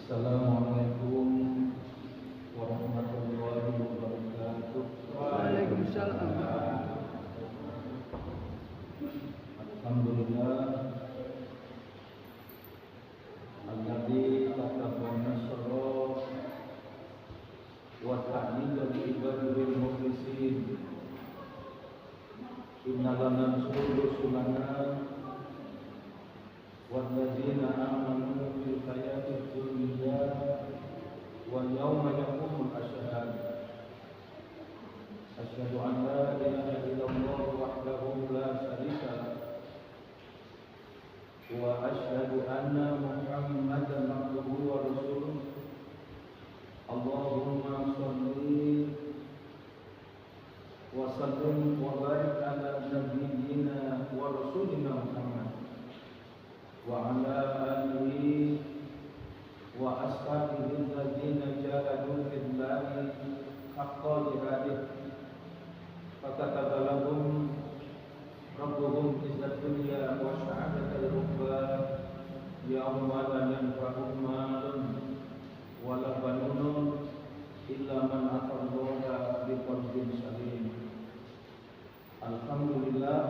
Assalamualaikum warahmatullahi wabarakatuh. Waalaikumsalam. Alhamdulillah alladzi kataba nasra wa ta'ala li ibadil mukhlisin. Inna lanansuru rusulana walladzina amanu fil hayatid dunya wa yawma yaqumul ashhad. Asyhadu an la ilaha illallah wahdahu la syarika lah wa asyhadu anna Muhammadan abduhu wa rasuluh. Allahumma shalli wa sallim wa barik ala nabiyyina wa rasulina Muhammad wa ala alihi wa ashabihi alladzina jahadu fillahi haqqa jihadih. Fakataba lahum rabbuhum izzat dunya wa sya'adatal ukhra yawma la yanfa'u malun wa la banun illa man atallaha biqalbin salim. Alhamdulillah,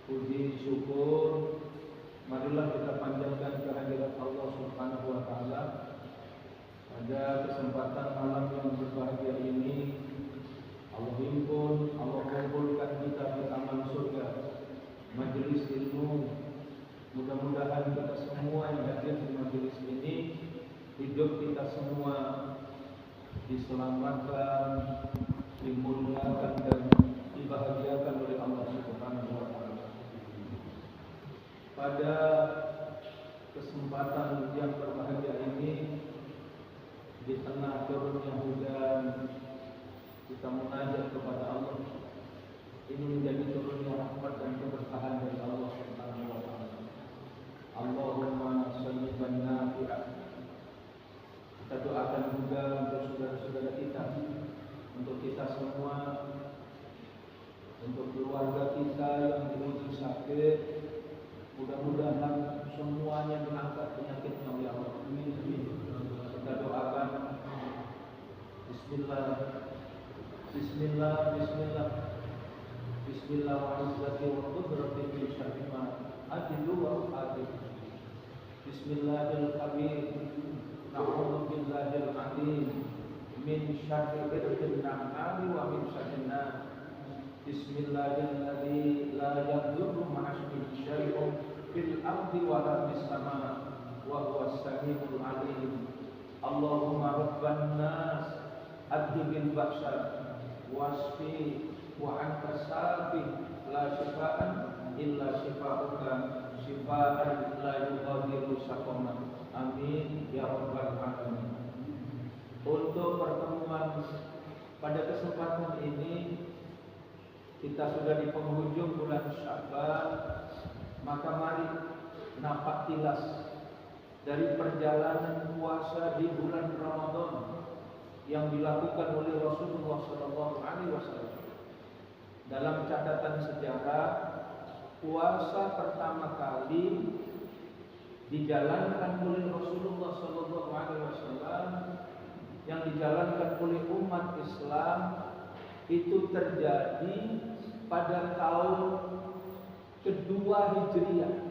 puji syukur marilah kita panjatkan kehadirat Allah Subhanahu wa taala pada kesempatan malam yang berbahagia ini. Allah himpun, Allah kumpulkan kita di taman surga, majelis ilmu. Mudah-mudahan kita semua yang hadir di majelis ini, hidup kita semua diselamatkan, dimuliakan dan dibahagiakan oleh Allah Subhanahu wa taala. Pada kesempatan yang berbahagia ini, di tengah turunnya hujan, kita munajat kepada Allah. Ini menjadi turunnya rahmat dan keberkahan dari Allah Subhanahu wa taala. Allahumma shalliban nafi'ah. Kita doakan juga untuk saudara-saudara kita, untuk kita semua, untuk keluarga kita yang diuji sakit. Mudah-mudahan semuanya diangkat penyakitnya oleh Allah. Amin. Kita doakan. Bismillah wa izzati wa qudrati bi syarri ma ajidu wa uqadir. Bismillahil kabir. Na'udzu billahil azim min syarri irqin na'ami wa min syarrin nas. Bismillahilladzi la yadurru ma'asmihi syai'un fil ardi wa la fis sama' wa huwas samiul alim. Allahumma rabban nas adhibil ba'sa wasfi wa anta safi la shifaan illa shifauka shifaan la yughadiru saqama. Amin ya rabbal alamin. Untuk pertemuan pada kesempatan ini, kita sudah di penghujung bulan Sya'ban, maka mari nampak tilas dari perjalanan puasa di bulan Ramadan yang dilakukan oleh Rasulullah SAW. Dalam catatan sejarah, puasa pertama kali dijalankan oleh Rasulullah SAW, yang dijalankan oleh umat Islam, itu terjadi pada tahun kedua Hijriah.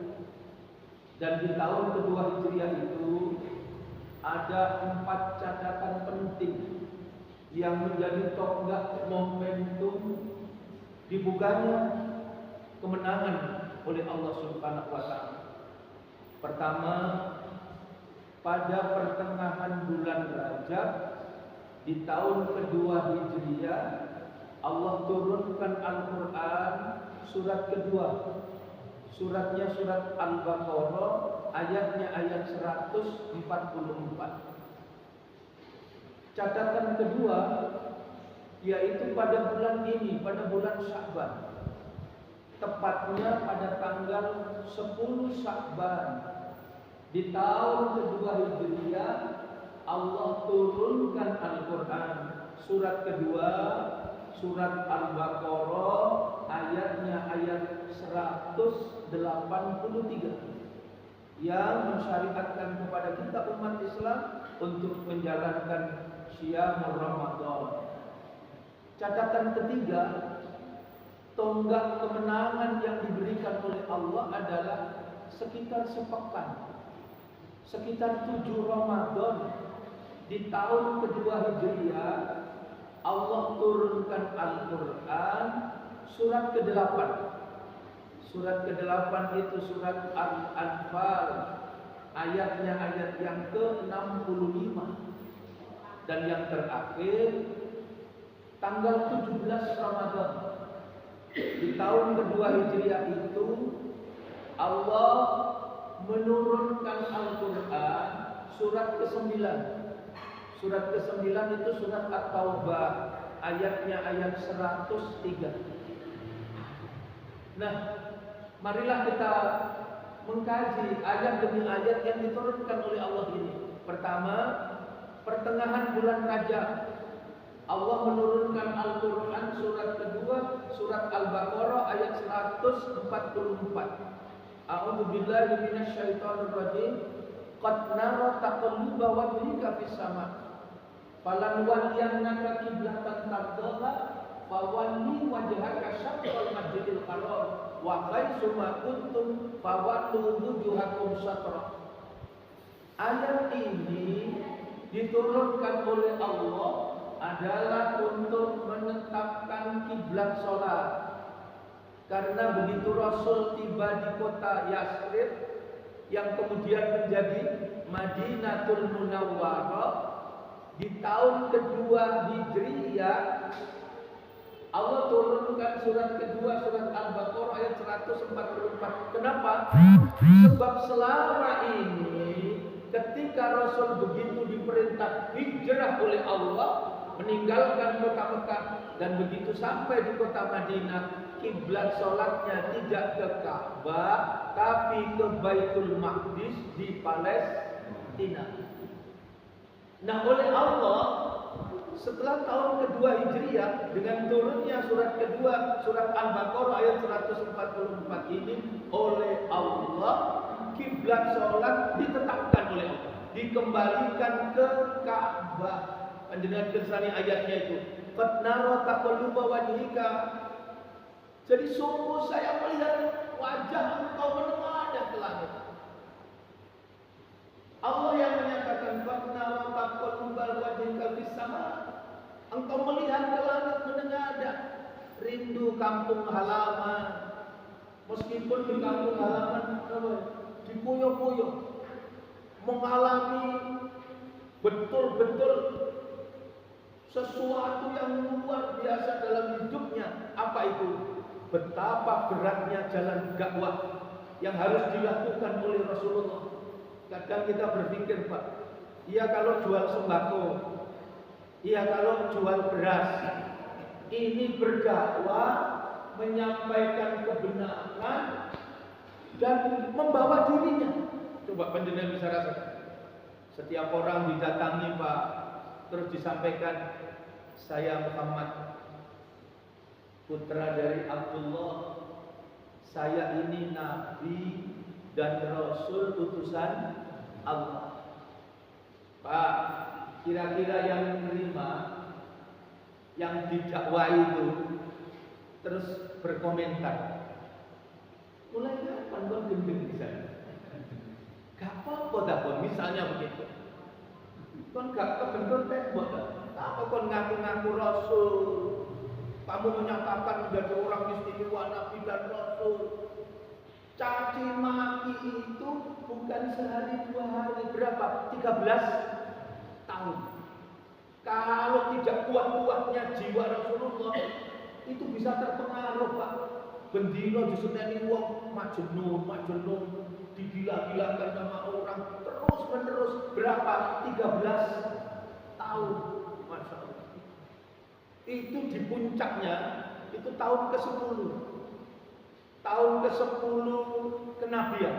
Dan di tahun kedua Hijriah itu ada 4 catatan penting yang menjadi tonggak momentum dibukanya kemenangan oleh Allah Subhanahu wa taala. Pertama, pada pertengahan bulan Rajab di tahun kedua Hijriah, Allah turunkan Al-Quran surat kedua. Suratnya surat Al-Baqarah, ayatnya ayat 144. Catatan kedua, yaitu pada bulan ini, pada bulan Sya'ban, tepatnya pada tanggal 10 Sya'ban di tahun kedua Hijriah, Allah turunkan Al-Quran surat kedua, surat Al-Baqarah, ayatnya ayat 183. yang mensyariatkan kepada kita umat Islam untuk menjalankan Syiyamul Ramadan. Catatan ketiga, tonggak kemenangan yang diberikan oleh Allah adalah sekitar sepekan, sekitar 7 Ramadan di tahun kedua Hijriah, Allah turunkan Al-Quran surat ke-8. Surat ke-8 itu surat Al-Anfal, ayatnya ayat yang ke-65. Dan yang terakhir tanggal 17 Ramadan di tahun kedua Hijriah itu Allah menurunkan Al-Quran surat ke-9. Surat ke-9 itu surat At-Taubah, ayatnya ayat 103. Nah, marilah kita mengkaji ayat demi ayat yang diturunkan oleh Allah ini. Pertama, pertengahan bulan Rajab Allah menurunkan Al-Quran surat kedua, surat Al-Baqarah ayat 144. A'udzubillahi minasyaitonir rajim. Qad nara taqalluba wajhika fis sama'. Falan waliyannaka qiblatan tardaha fawalli wajhaka syatral masjidil haram wa haitsu ma kuntum fawallu wujuhakum syatra. Ayat ini diturunkan oleh Allah adalah untuk menetapkan kiblat sholat. Karena begitu Rasul tiba di kota Yasrib yang kemudian menjadi Madinatul Munawwarah di tahun kedua Hijriah, Allah turunkan surat kedua, surat Al-Baqarah ayat 144. Kenapa? Sebab selama ini ketika Rasul begitu diperintah hijrah oleh Allah, meninggalkan kota Mekah dan begitu sampai di kota Madinah, kiblat sholatnya tidak ke Ka'bah tapi ke Baitul Maqdis di Palestina. Nah, oleh Allah setelah tahun kedua Hijriah dengan turunnya surat kedua, surat Al-Baqarah ayat 144 ini, oleh Allah kiblat sholat ditetapkan oleh Allah, dikembalikan ke Ka'bah. Panjenengan kersani ayatnya itu, qad nara taqalluba wajhika. Jadi sungguh saya melihat wajah engkau menengadah ke langit. Allah yang menyatakan qad nara taqalluba wajhika fis sama'. Engkau melihat ke langit menengadah, rindu kampung halaman. Meskipun di kampung halaman dipuyuh-puyuh, mengalami betul-betul sesuatu yang luar biasa dalam hidupnya. Apa itu? Betapa beratnya jalan dakwah yang harus dilakukan oleh Rasulullah. Kadang kita berpikir, Pak, iya kalau jual sembako, iya kalau jual beras, ini berdakwah, menyampaikan kebenaran dan membawa dirinya. Coba panjenengan bisa rasakan. Setiap orang didatangi, Pak, terus disampaikan, saya Muhammad, putra dari Abdullah, saya ini Nabi dan Rasul utusan Allah. Pak, kira-kira yang menerima, yang didakwah itu terus berkomentar, mulai kapan kau gendeng di sana? Gak apa-apa dah kon, misalnya begitu. Kon gak kebentur tembok dah. Apa kon ngaku-ngaku Rasul? Kamu menyatakan menjadi orang istimewa Nabi dan Rasul. Caci maki itu bukan sehari dua hari, berapa? 13 tahun. Kalau tidak kuat-kuatnya jiwa Rasulullah, itu bisa terpengaruh, Pak. Bendino diseneni wong majnun, digila-gilakan sama orang terus menerus. Berapa? 13 tahun. Masya Allah. Itu di puncaknya itu tahun ke-10. Tahun ke-10 kenabian.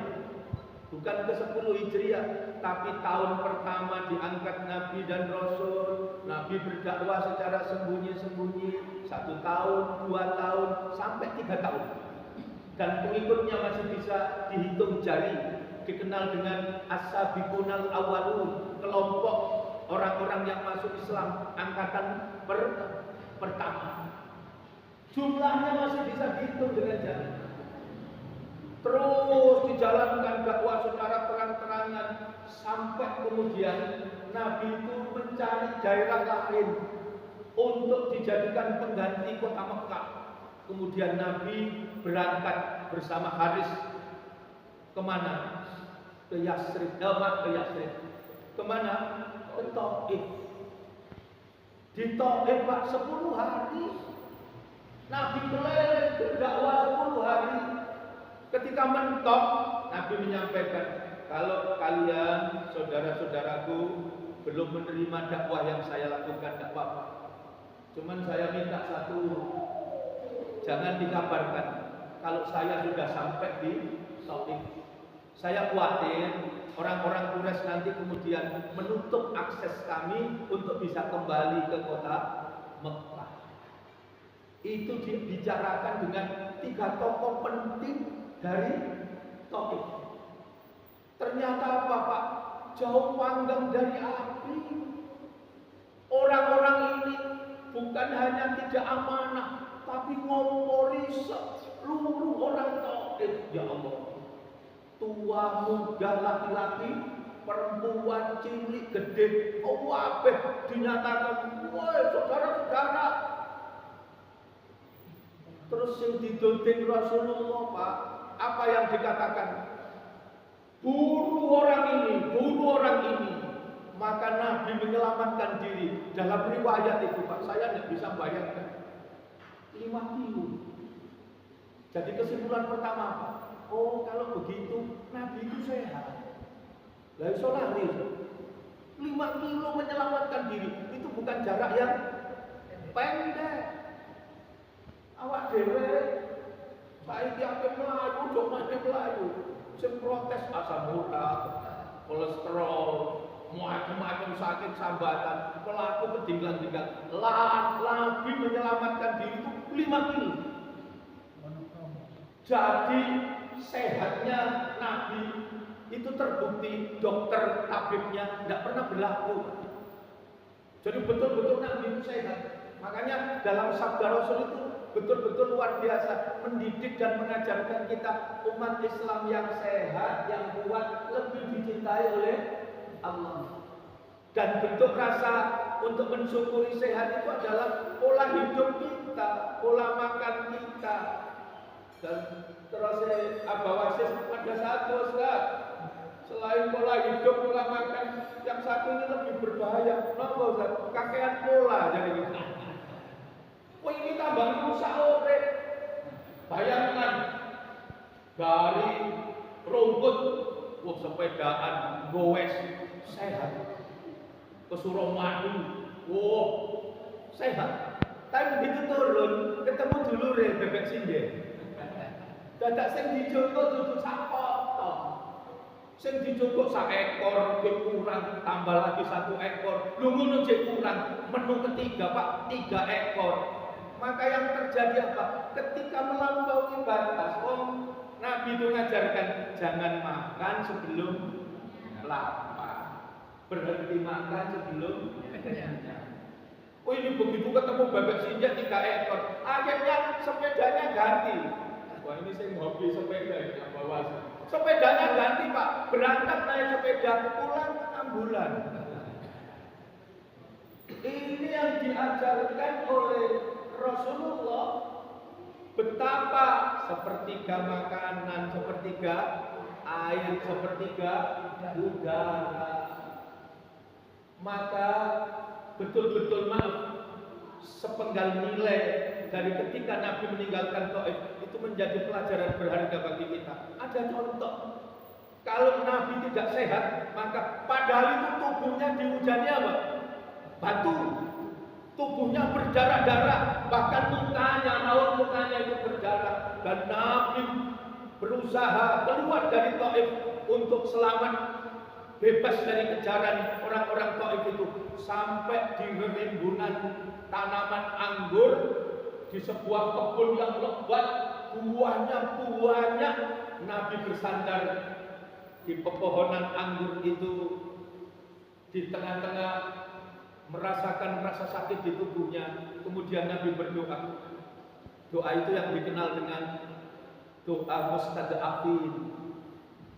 Bukan ke-10 Hijriah, tapi tahun pertama diangkat Nabi dan Rasul. Nabi berdakwah secara sembunyi-sembunyi 1 tahun, 2 tahun, sampai 3 tahun. Dan pengikutnya masih bisa dihitung jari. dikenal dengan as-sabiqunal awwalun, kelompok orang-orang yang masuk Islam angkatan pertama. Jumlahnya masih bisa dihitung dengan jari. Terus dijalankan dakwah secara terang-terangan sampai kemudian Nabi itu mencari daerah lain untuk dijadikan pengganti kota Mekah. Kemudian Nabi berangkat bersama Haris kemana? Ke Yasrib, ke Yasrib. Kemana? Ke Taif. Di Taif Pak 10 hari. Nabi keliling berdakwah 10 hari. Ketika mentok, Nabi menyampaikan, kalau kalian saudara-saudaraku belum menerima dakwah yang saya lakukan, tidak apa-apa. Cuman saya minta satu, jangan dikabarkan kalau saya sudah sampai di Taif. Saya khawatir orang-orang Quraisy nanti kemudian menutup akses kami untuk bisa kembali ke kota Mekah. Itu dibicarakan dengan 3 tokoh penting dari Taif. Ternyata apa Pak? Jauh panggang dari api. Orang-orang ini bukan hanya tidak amanah, tapi ngompori seluruh orang Taif. Ya Allah. Tua, muda, laki-laki, perempuan, cilik, gede, wabeh dinyatakan, woi saudara-saudara. Terus yang didodeng Rasulullah Pak, apa yang dikatakan? Bunuh orang ini. Maka Nabi menyelamatkan diri. Dalam riwayat itu Pak, saya tidak bisa bayangkan. 5 kilo. Jadi kesimpulan pertama Pak, oh kalau begitu Nabi itu sehat. Lah iso lari. 5 kilo menyelamatkan diri, itu bukan jarak yang pendek. Awak dhewe saiki ape mlayu do mate mlayu. Sing protes asam urat, kolesterol, macam-macam sakit sambatan, pelaku ketinggalan-tinggalan. Nabi menyelamatkan diri itu 5 kilo. Jadi sehatnya Nabi itu terbukti dokter tabibnya tidak pernah berlaku. Jadi betul-betul Nabi itu sehat. Makanya dalam sabda Rasul itu betul-betul luar biasa, mendidik dan mengajarkan kita umat Islam yang sehat, yang kuat, lebih dicintai oleh Allah. Dan bentuk rasa untuk mensyukuri sehat itu adalah pola hidup kita, pola makan kita. Dan terus Abah Wasis ada satu Ustaz, selain pola hidup, pola makan, yang satu ini lebih berbahaya. Kenapa Ustaz? Kakean pola jadi gitu. Oh ini tambah rusak urip. Bayangkan dari rumput, sepedaan, goes, sehat. Ke Suramadu, sehat. Tapi begitu turun, ketemu dulure bebek singgih. Dadak sing dijogo dudu sak potong. Sing dijogo sak ekor kurang, tambah lagi 1 ekor. Lu ngono jek kurang, menu ketiga Pak 3 ekor. Maka yang terjadi apa? Ketika melampaui batas, Nabi itu mengajarkan jangan makan sebelum lapar. Berhenti makan sebelum kenyang. Oh ini begitu ketemu bebek sinjak 3 ekor, akhirnya sepedanya ganti. Wah ini saya hobi sepeda ya, bawa sepedanya ganti Pak, berangkat naik sepeda, pulang ambulan. Ini yang diajarkan oleh Rasulullah, betapa sepertiga makanan, sepertiga air, sepertiga udara. Maka betul-betul maaf, sepenggal nilai dari ketika Nabi meninggalkan Taif itu menjadi pelajaran berharga bagi kita. Ada contoh, kalau Nabi tidak sehat, maka padahal itu tubuhnya dihujani apa? Batu. Tubuhnya berdarah-darah, bahkan raut mukanya itu berdarah. Dan Nabi berusaha keluar dari Taif untuk selamat, bebas dari kejaran orang-orang Taif itu, sampai di rimbunan tanaman anggur di sebuah kebun yang lebat, buahnya banyak. Nabi bersandar di pepohonan anggur itu, di tengah-tengah merasakan rasa sakit di tubuhnya, kemudian Nabi berdoa. Doa itu yang dikenal dengan doa mustada'afin,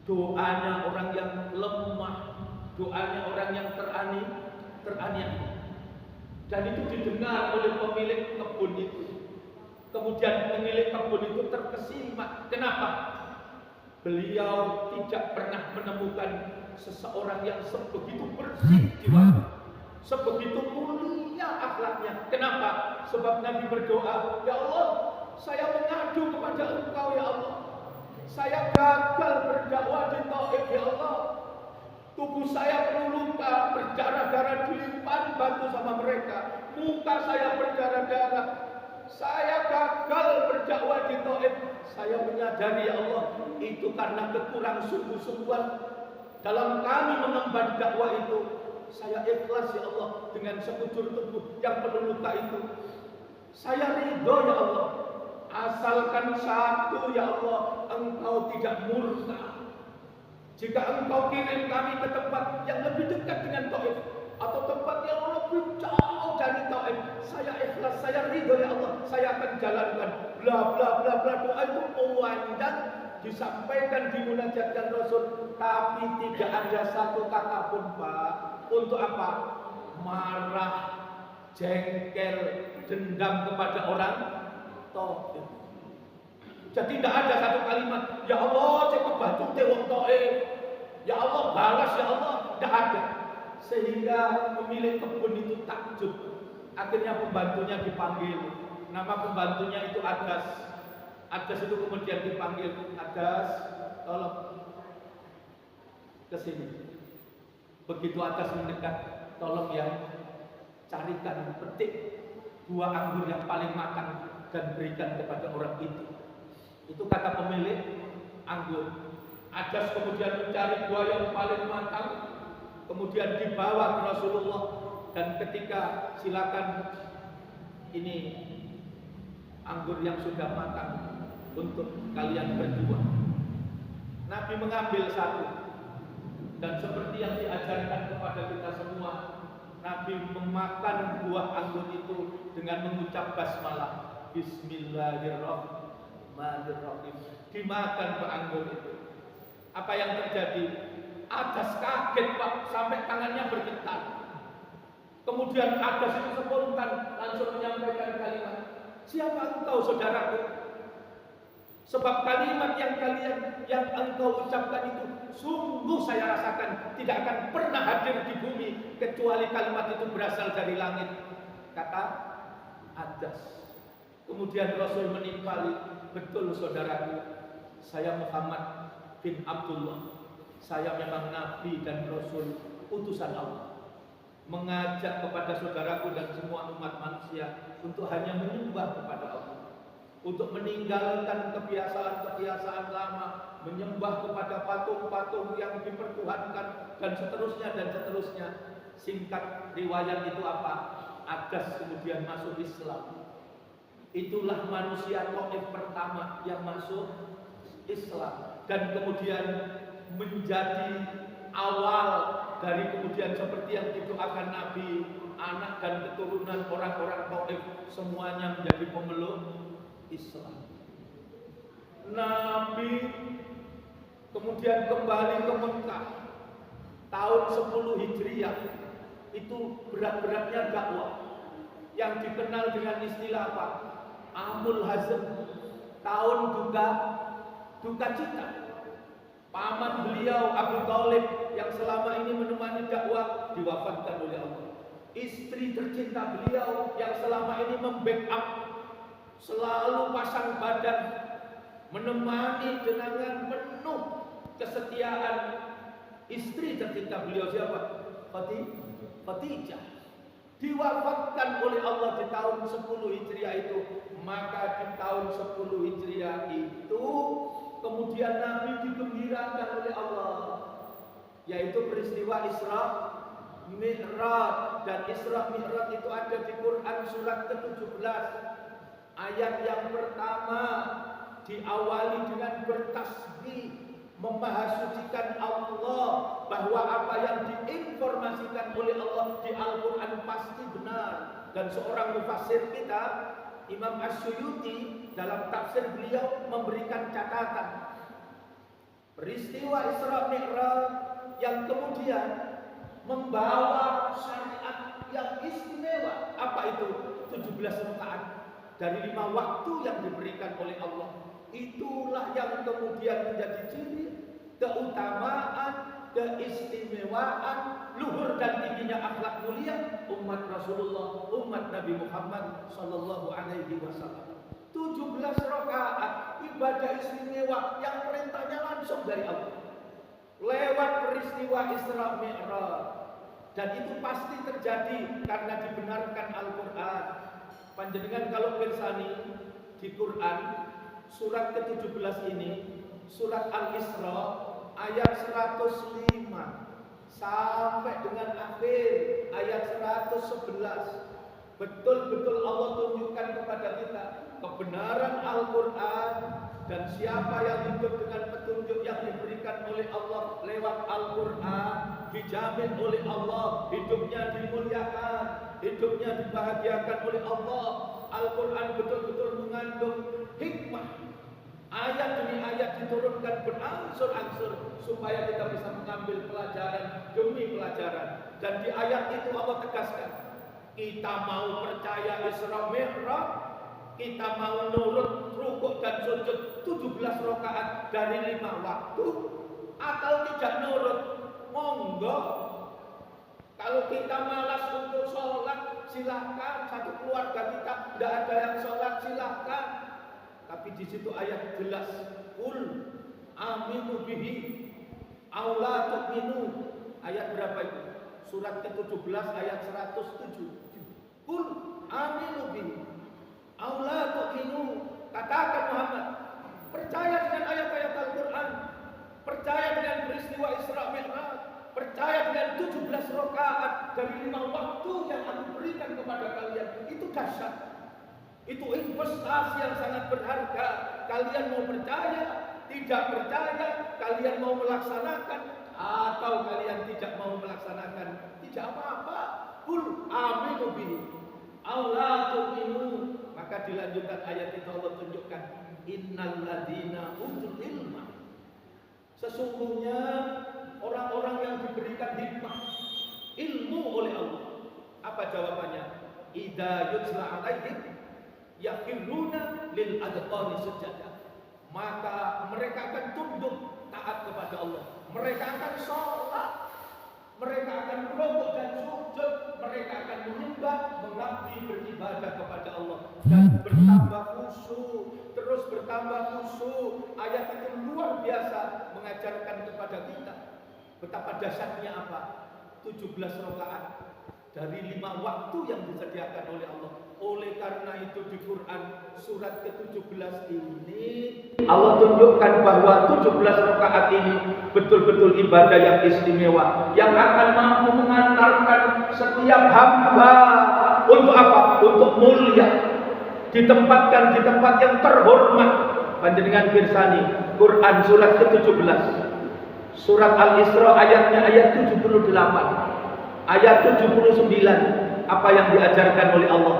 doanya orang yang lemah, doanya orang yang teraniaya. Dan itu didengar oleh pemilik kebun itu. Kemudian pemilik kebun itu terkesima. Kenapa? Beliau tidak pernah menemukan seseorang yang sebegitu bersih jiwanya, sebegitu mulia akhlaknya. Kenapa? Sebab Nabi berdoa, ya Allah, saya mengadu kepada Engkau ya Allah. Saya gagal berdakwah di Taif ya Allah. Tubuh saya penuh luka, berdarah-darah, dilimpah batu sama mereka. Muka saya berdarah-darah. Saya gagal berdakwah di Taif. Saya menyadari ya Allah, itu karena kekurang sungguh-sungguhan dalam kami mengemban dakwah itu. Saya ikhlas ya Allah dengan sekujur tubuh yang penuh luka itu. Saya ridho ya Allah, asalkan satu ya Allah, Engkau tidak murka. Jika Engkau kirim kami ke tempat yang lebih dekat dengan Taif, atau tempat yang lebih jauh dari Taif, saya ikhlas, saya ridho ya Allah, saya akan jalankan. Bla bla bla bla, doa itu panjang disampaikan, dimunajatkan Rasul, tapi tidak ada satu kata pun Pak. Untuk apa? Marah, jengkel, dendam kepada orang Taif. Jadi tidak ada satu kalimat, ya Allah saya kebantu wong Taif, ya Allah balas ya Allah, tidak ada. Sehingga pemilik kebun itu takjub. Akhirnya pembantunya dipanggil. Nama pembantunya itu Adas. Adas itu kemudian dipanggil, Adas, tolong ke sini. Begitu Adas mendekat, tolong ya, carikan, petik buah anggur yang paling matang dan berikan kepada orang itu. Itu kata pemilik anggur. Adas kemudian mencari buah yang paling matang, kemudian dibawa ke Rasulullah, dan ketika silakan ini anggur yang sudah matang untuk kalian berdua. Nabi mengambil satu, dan seperti yang diajarkan kepada kita semua, Nabi memakan buah anggur itu dengan mengucap basmalah, Bismillahirrahmanirrahim. Dimakan buah anggur itu. Apa yang terjadi? Adas kaget Pak, sampai tangannya bergetar. Kemudian Adas itu spontan langsung menyampaikan kalimat, siapa engkau saudaraku? Sebab kalimat yang engkau ucapkan itu sungguh saya rasakan tidak akan pernah hadir di bumi kecuali kalimat itu berasal dari langit, kata Adas. Kemudian Rasul menimpali, betul saudaraku, saya Muhammad bin Abdullah. Saya memang Nabi dan Rasul utusan Allah, mengajak kepada saudaraku dan semua umat manusia untuk hanya menyembah kepada Allah, untuk meninggalkan kebiasaan-kebiasaan lama, menyembah kepada patung-patung yang dipertuhankan, dan seterusnya dan seterusnya. Singkat riwayat itu apa? Adas kemudian masuk Islam. Itulah manusia Taif pertama yang masuk Islam, dan kemudian menjadi awal dari kemudian seperti yang didoakan Nabi, anak dan keturunan orang-orang Taif semuanya menjadi pemeluk Islam. Nabi kemudian kembali ke Mekah tahun 10 Hijriah. Itu berat-beratnya dakwah yang dikenal dengan istilah apa? Amul Hazm, tahun duka cita. Paman beliau Abu Thalib yang selama ini menemani dakwah diwafatkan oleh Allah. Istri tercinta beliau yang selama ini membackup, selalu pasang badan, menemani dengan penuh kesetiaan. Istri tercinta beliau siapa? Khadijah. Diwafatkan oleh Allah di tahun 10 Hijriah itu. Maka di tahun 10 Hijriah itu kemudian Nabi digembirakan oleh Allah, yaitu peristiwa Isra Mi'raj. Dan Isra Mi'raj itu ada di Quran surat ke-17. Ayat yang pertama diawali dengan bertasbih memahasucikan Allah bahwa apa yang diinformasikan oleh Allah di Al-Quran pasti benar. Dan seorang mufassir kita, Imam Asyuyuti, dalam tafsir beliau memberikan catatan peristiwa Isra Mi'raj yang kemudian membawa syariat yang istimewa. Apa itu? 17 rakaat dari 5 waktu yang diberikan oleh Allah. Itulah yang kemudian menjadi ciri keutamaan, keistimewaan, luhur dan tingginya akhlak mulia umat Rasulullah, umat Nabi Muhammad sallallahu alaihi wasallam. 17 rakaat ibadah istimewa yang perintahnya langsung dari Allah lewat peristiwa Isra Mi'raj, dan itu pasti terjadi karena dibenarkan Al-Quran. Panjenengan kalau pirsani di Quran surat ke-17 ini, surat Al-Isra ayat 105 sampai dengan akhir ayat 111, betul-betul Allah tunjukkan kepada kita kebenaran Al-Quran, dan siapa yang hidup dengan petunjuk yang diberikan oleh Allah lewat Al-Quran dijamin oleh Allah hidupnya dimuliakan, hidupnya dibahagiakan oleh Allah. Al-Quran betul-betul mengandung hikmah. Ayat demi ayat diturunkan berangsur-angsur supaya kita bisa mengambil pelajaran demi pelajaran. Dan di ayat itu Allah tegaskan, kita mau percaya Isra Mi'raj, kita mau nurut rukuk dan sujud 17 rakaat dari 5 waktu, atau tidak nurut, monggo. Kalau kita malas untuk sholat, silakan. Satu keluarga kita tidak ada yang sholat, silakan. Tapi di situ ayat jelas, Qul aminu bihi aw la tu'minu. Ayat berapa itu? Surat ke-17 ayat 107. Qul aminu bihi aw la tu'minu. Katakan Muhammad, percaya dengan ayat-ayat Al-Quran, percaya dengan peristiwa Isra Mi'raj, percaya dengan 17 rakaat dari 5 waktu yang aku berikan kepada kalian. Itu dahsyat. Itu investasi yang sangat berharga. Kalian mau percaya, tidak percaya, kalian mau melaksanakan, atau kalian tidak mau melaksanakan, tidak apa-apa. Qul aminu bihi aw la tu'minu. Maka dilanjutkan ayat itu Allah tunjukkan, innal ladzina utul ilma. Sesungguhnya orang-orang yang diberikan hikmah, ilmu oleh Allah. Apa jawabannya? Idza yutla alaihim yaqiruna lil adqani sujada. Maka mereka akan tunduk taat kepada Allah. Mereka akan sholat, mereka akan rukuk dan sujud, mereka akan menyembah, mengabdi, beribadah kepada Allah, dan bertambah khusyuk, terus bertambah khusyuk. Ayat itu luar biasa mengajarkan kepada kita betapa dahsyatnya apa? 17 rakaat dari 5 waktu yang disediakan oleh Allah. Oleh karena itu di Quran surat ke-17 ini Allah tunjukkan bahwa 17 rakaat ini betul-betul ibadah yang istimewa, yang akan mampu mengantarkan setiap hamba untuk apa? Untuk mulia, ditempatkan di tempat yang terhormat. Panjenengan pirsani Quran surat ke-17, surat Al-Isra ayatnya ayat 78, ayat 79, apa yang diajarkan oleh Allah?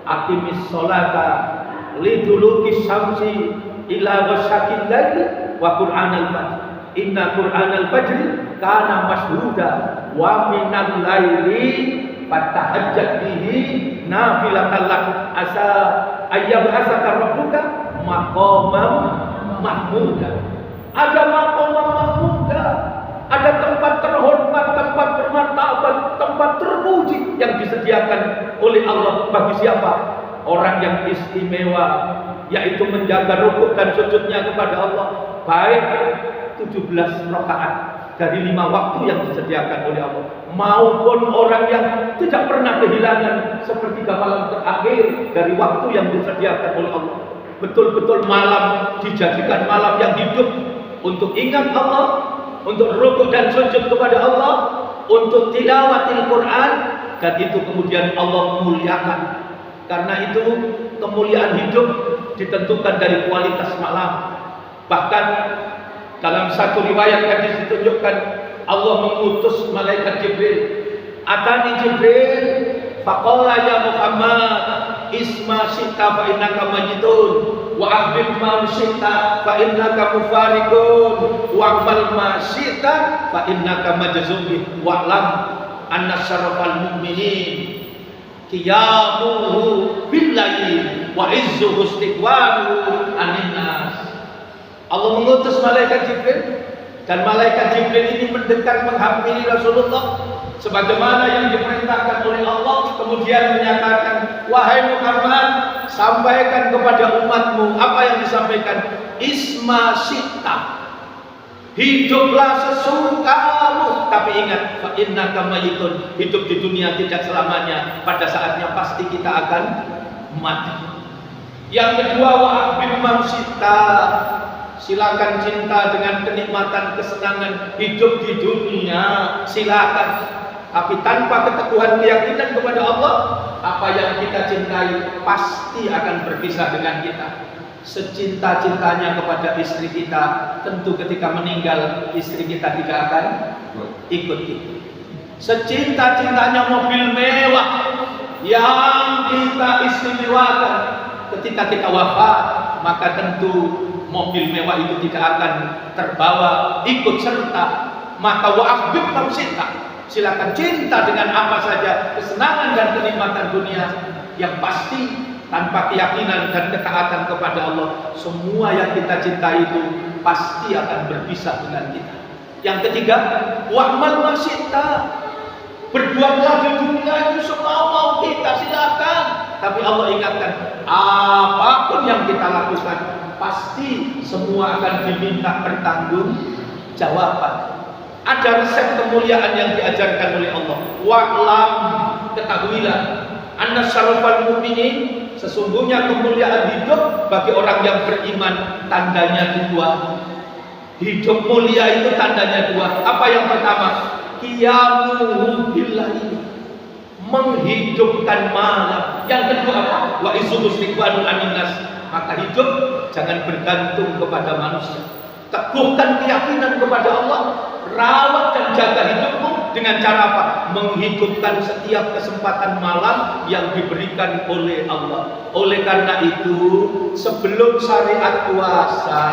Aqimis sholata liduluki syamsi ila ghasaqil laili wa qur'anal fajr. Inna qur'anal fajr kana mashhuda wa minal laili fatahajjat bihi nafilatan lak asa ayyab'asaka rabbuka maqamam mahmuda. Ada maqamam mahmuda, ada tempat terhormat, tempat bermartabat, tempat terpuji yang disediakan oleh Allah bagi siapa? Orang yang istimewa, yaitu menjaga rukuk dan sujudnya kepada Allah, baik 17 rakaat dari 5 waktu yang disediakan oleh Allah, maupun orang yang tidak pernah kehilangan sepertiga malam terakhir dari waktu yang disediakan oleh Allah. Betul-betul malam dijadikan malam yang hidup untuk ingat Allah, untuk rukuk dan sujud kepada Allah, untuk tilawatil Quran, dan itu kemudian Allah muliakan. Karena itu kemuliaan hidup ditentukan dari kualitas malam. Bahkan Dalam satu riwayat hadis ditunjukkan Allah mengutus malaikat Jibril. Atani Jibril faqala ya Muhammad isma syi'ta fa innaka majidun wa ahbib ma syi'ta fa innaka mufarikun wa amal ma syi'ta fa innaka majzum wa lam anna syarafal mu'minin qiyamuhu billahi wa izzuhu istiqwalu aninnas. Allah mengutus malaikat Jibril, dan malaikat Jibril ini mendekat menghampiri Rasulullah sebagaimana yang diperintahkan oleh Allah, kemudian menyatakan, wahai Muhammad, sampaikan kepada umatmu apa yang disampaikan. Isma syi'ta, hiduplah sesukamu, tapi ingat, fa innaka mayitun, hidup di dunia tidak selamanya, pada saatnya pasti kita akan mati. Yang kedua, wa ahbib man syi'ta, silakan cinta dengan kenikmatan kesenangan hidup di dunia, silakan. Tapi tanpa keteguhan keyakinan kepada Allah, apa yang kita cintai pasti akan berpisah dengan kita. Secinta-cintanya kepada istri kita, tentu ketika meninggal istri kita tidak akan ikut kita. Secinta-cintanya mobil mewah yang kita istimewakan, ketika kita wafat, maka tentu mobil mewah itu tidak akan terbawa ikut serta. Maka wa ahbib man syi'ta, silakan cinta dengan apa saja kesenangan dan kenikmatan dunia, yang pasti tanpa keyakinan dan ketaatan kepada Allah, semua yang kita cintai itu pasti akan berpisah dengan kita. Yang ketiga, wa'mal ma syi'ta, berbuatlah di dunia itu semau kita, silakan. Tapi Allah ingatkan, apapun yang kita lakukan pasti semua akan diminta pertanggungjawaban. Ada resep kemuliaan yang diajarkan oleh Allah. Wa'lam, ketahuilah, anna syarafal mu'minin, sesungguhnya kemuliaan hidup bagi orang yang beriman tandanya dua. Hidup mulia itu tandanya dua. Apa yang pertama? Qiyamuhu billahi, menghidupkan malam. Yang kedua apa? Wa izzuhu istiqbalul aninnas, maka hidup jangan bergantung kepada manusia. Teguhkan keyakinan kepada Allah, rawat dan jaga hidupmu dengan cara apa? Menghidupkan setiap kesempatan malam yang diberikan oleh Allah. Oleh karena itu, sebelum syariat puasa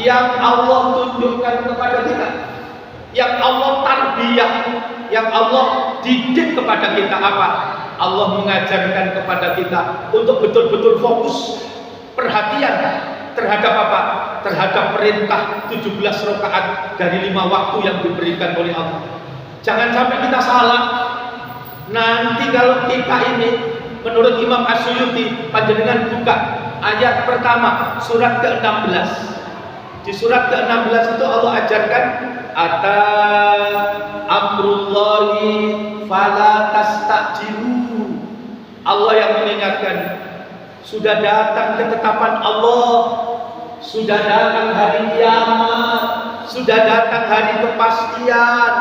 yang Allah tunjukkan kepada kita, yang Allah tarbiyah, yang Allah didik kepada kita apa? Allah mengajarkan kepada kita untuk betul-betul fokus perhatian terhadap apa? Terhadap perintah 17 rakaat dari 5 waktu yang diberikan oleh Allah. Jangan sampai kita salah. Nanti kalau kita ini, menurut Imam As-Suyuti, panjenengan buka ayat pertama surat ke-16. Di surat ke-16 itu Allah ajarkan, ata amrullahi fala tastajilu. Allah yang mengingatkan, sudah datang ketetapan Allah, sudah datang hari kiamat, sudah datang hari kepastian.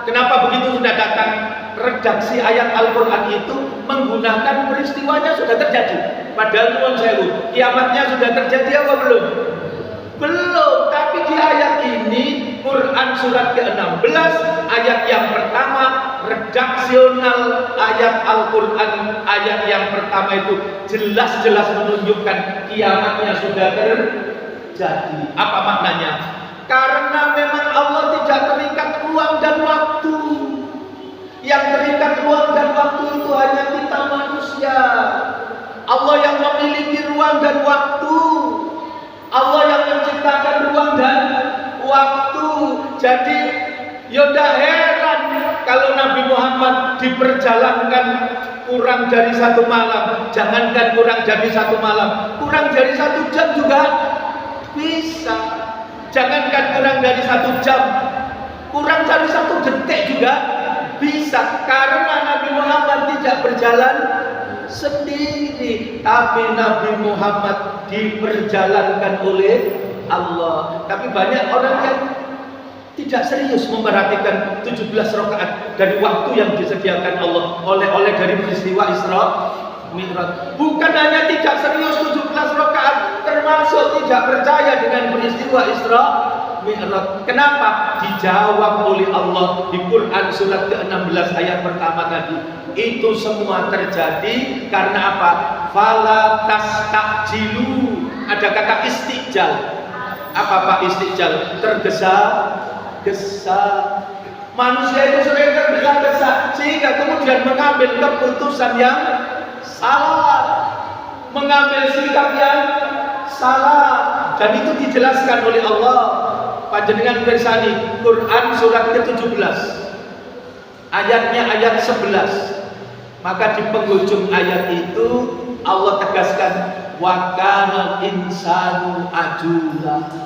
Kenapa begitu sudah datang? Redaksi ayat Al-Quran itu menggunakan peristiwanya sudah terjadi. Padahal nuwun sewu, kiamatnya sudah terjadi apa belum? Belum. Tapi di ayat ini, Quran surat ke-16, ayat yang pertama, redaksional ayat Al-Quran, ayat yang pertama itu jelas-jelas menunjukkan kiamatnya sudah terjadi. Apa maknanya? Karena memang Allah tidak terikat ruang dan waktu. Yang terikat ruang dan waktu itu hanya kita manusia. Allah yang memiliki ruang dan waktu. Allah yang menciptakan ruang dan waktu. Jadi yaudah heran kalau Nabi Muhammad diperjalankan kurang dari 1 malam. Jangankan kurang dari 1 malam, kurang dari 1 jam juga bisa. Jangankan kurang dari 1 jam, kurang dari 1 detik juga bisa. Karena Nabi Muhammad tidak berjalan sendiri, tapi Nabi Muhammad diperjalankan oleh Allah. Tapi banyak orang yang tidak serius memperhatikan 17 rakaat dari waktu yang disediakan Allah oleh dari peristiwa Isra Mi'raj. Bukan hanya tidak serius 17 rakaat, termasuk tidak percaya dengan peristiwa Isra Mi'raj. Kenapa? Dijawab oleh Allah di Quran surat ke-16 ayat pertama tadi. Itu semua terjadi karena apa? Fala tastakjilu. Ada kata istijal. Apa Pak istijal? Tergesa-gesa. Manusia itu sering tergesa-gesa sehingga kemudian mengambil keputusan yang salah, mengambil sikap yang salah, dan itu dijelaskan oleh Allah. Panjenengan bersani Quran surat ke-17 ayatnya ayat 11. Maka di penghujung ayat itu Allah tegaskan wa kana insanu ajula.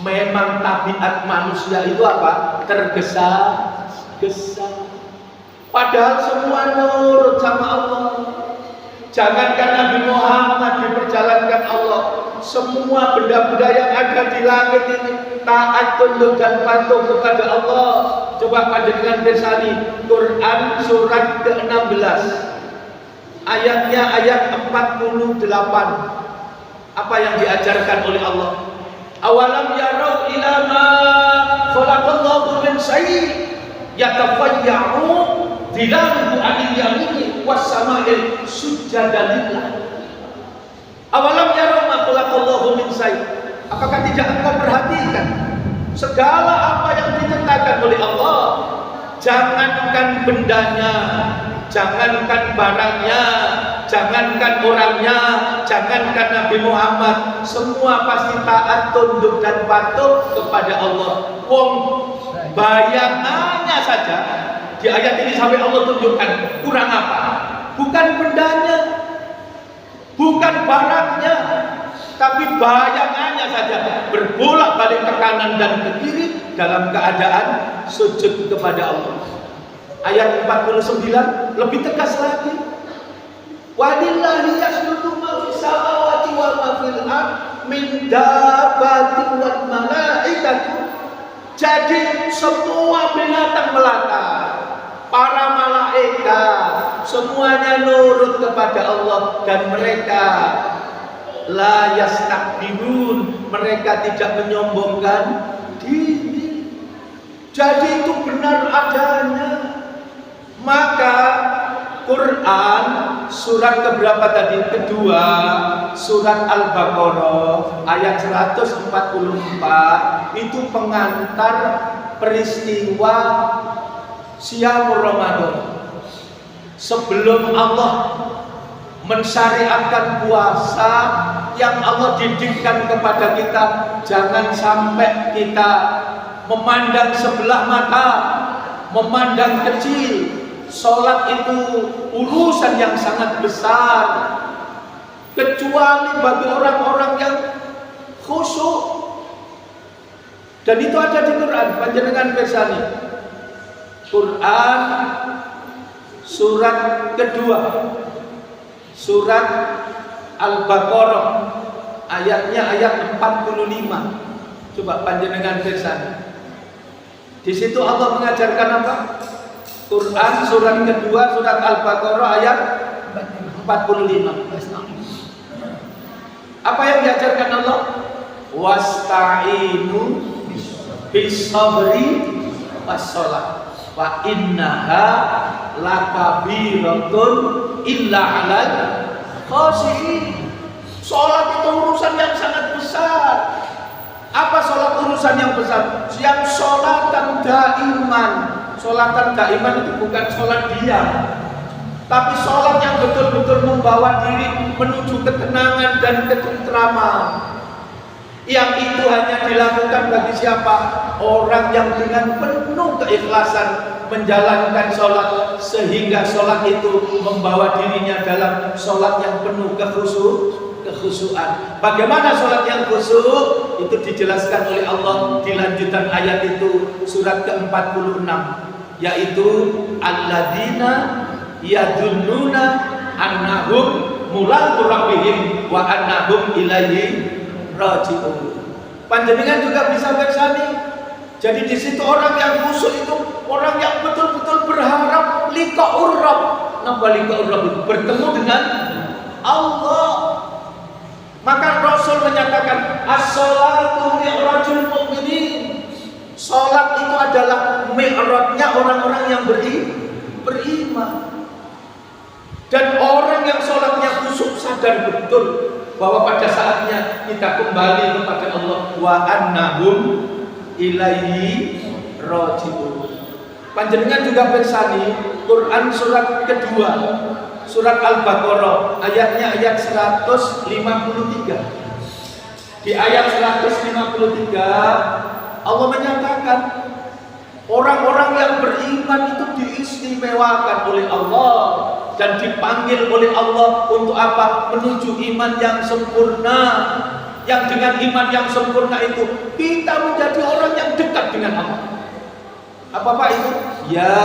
Memang tabiat manusia itu apa? Tergesa-gesa. Padahal semua nurut sama Allah. Jangankan Nabi Muhammad diperjalankan Allah, semua benda-benda yang ada di langit ini taat, tunduk dan patuh kepada Allah. Coba panjenengan bersani Quran surat ke-16 ayatnya ayat 48. Apa yang diajarkan oleh Allah? Awalam yarau ila ma khalaqallahu min syai' yatafayyu dilaluhu anil yamini was sama'il sujjadan lillah. Awalam yarau ma khalaqallahu min syai'. Apakah tidak engkau perhatikan segala apa yang diciptakan oleh Allah? Jangankan bendanya, jangankan barangnya, jangankan orangnya, jangankan Nabi Muhammad, semua pasti taat, tunduk dan patuh kepada Allah. Wong bayangannya saja di ayat ini sampai Allah tunjukkan kurang apa? Bukan bendanya, bukan barangnya, tapi bayangannya saja berbolak-balik ke kanan dan ke kiri dalam keadaan sujud kepada Allah. Ayat 49 lebih tegas lagi. Walillahi yasjudu ma fis samawati wa ma fil ardh min dabbatin wal malaikatu. Jadi semua binatang melata, para malaikat semuanya nurut kepada Allah dan mereka la yastakbirun, mereka tidak menyombongkan diri. Jadi itu benar adanya. Maka Quran surat keberapa tadi? Kedua, surat Al-Baqarah ayat 144 itu pengantar peristiwa Siyamul Ramadan. Sebelum Allah mensyariatkan puasa, yang Allah didikkan kepada kita, jangan sampai kita memandang sebelah mata, memandang kecil. Sholat itu urusan yang sangat besar, kecuali bagi orang-orang yang khusyuk. Dan itu ada di Quran. Panjenengan bersani Quran surat kedua, surat Al-Baqarah ayatnya ayat 45. Coba panjenengan bersani. Di situ Allah mengajarkan apa? Quran surat kedua surat Al-Baqarah ayat 45. Apa yang diajarkan Allah? Wasta'inu bis-sabri was-shalah wa innaha lakabiratun illa 'alal khashiyin. Salat itu urusan yang sangat besar. Apa salat urusan yang besar? Yang salatan daiman. Salatan daiman itu bukan salat diam, tapi salat yang betul-betul membawa diri menuju ketenangan dan ketentraman. Yang itu hanya dilakukan bagi siapa? Orang yang dengan penuh keikhlasan menjalankan sholat, sehingga sholat itu membawa dirinya dalam sholat yang penuh kekhusyuan. Bagaimana sholat yang khusyuk? Itu dijelaskan oleh Allah di lanjutan ayat itu, surat ke-46, yaitu alladzina yadunnuna annahum mulaqu rabbihim wa annahum ilaihi raji'un. Panjenengan juga bisa bersani. Jadi di situ orang yang khusyuk itu orang yang betul-betul berharap liqa'ur Rabb. Napa liqa'ur Rabb itu? Bertemu dengan Allah. Maka Rasul menyatakan as-salatu mi'rajul mu'minin. orang-orang yang beriman. Dan orang yang sholatnya khusyuk sadar betul bahwa pada saatnya kita kembali kepada Allah, wa annahum ilaihi raji'un. Panjenengan juga bersani Quran surat kedua, surat Al-Baqarah, ayatnya ayat 153. Di ayat 153 Allah menyatakan orang-orang yang beriman itu diistimewakan oleh Allah dan dipanggil oleh Allah untuk apa? Menuju iman yang sempurna. Yang dengan iman yang sempurna itu kita menjadi orang yang dekat dengan Allah. Apa itu? Ya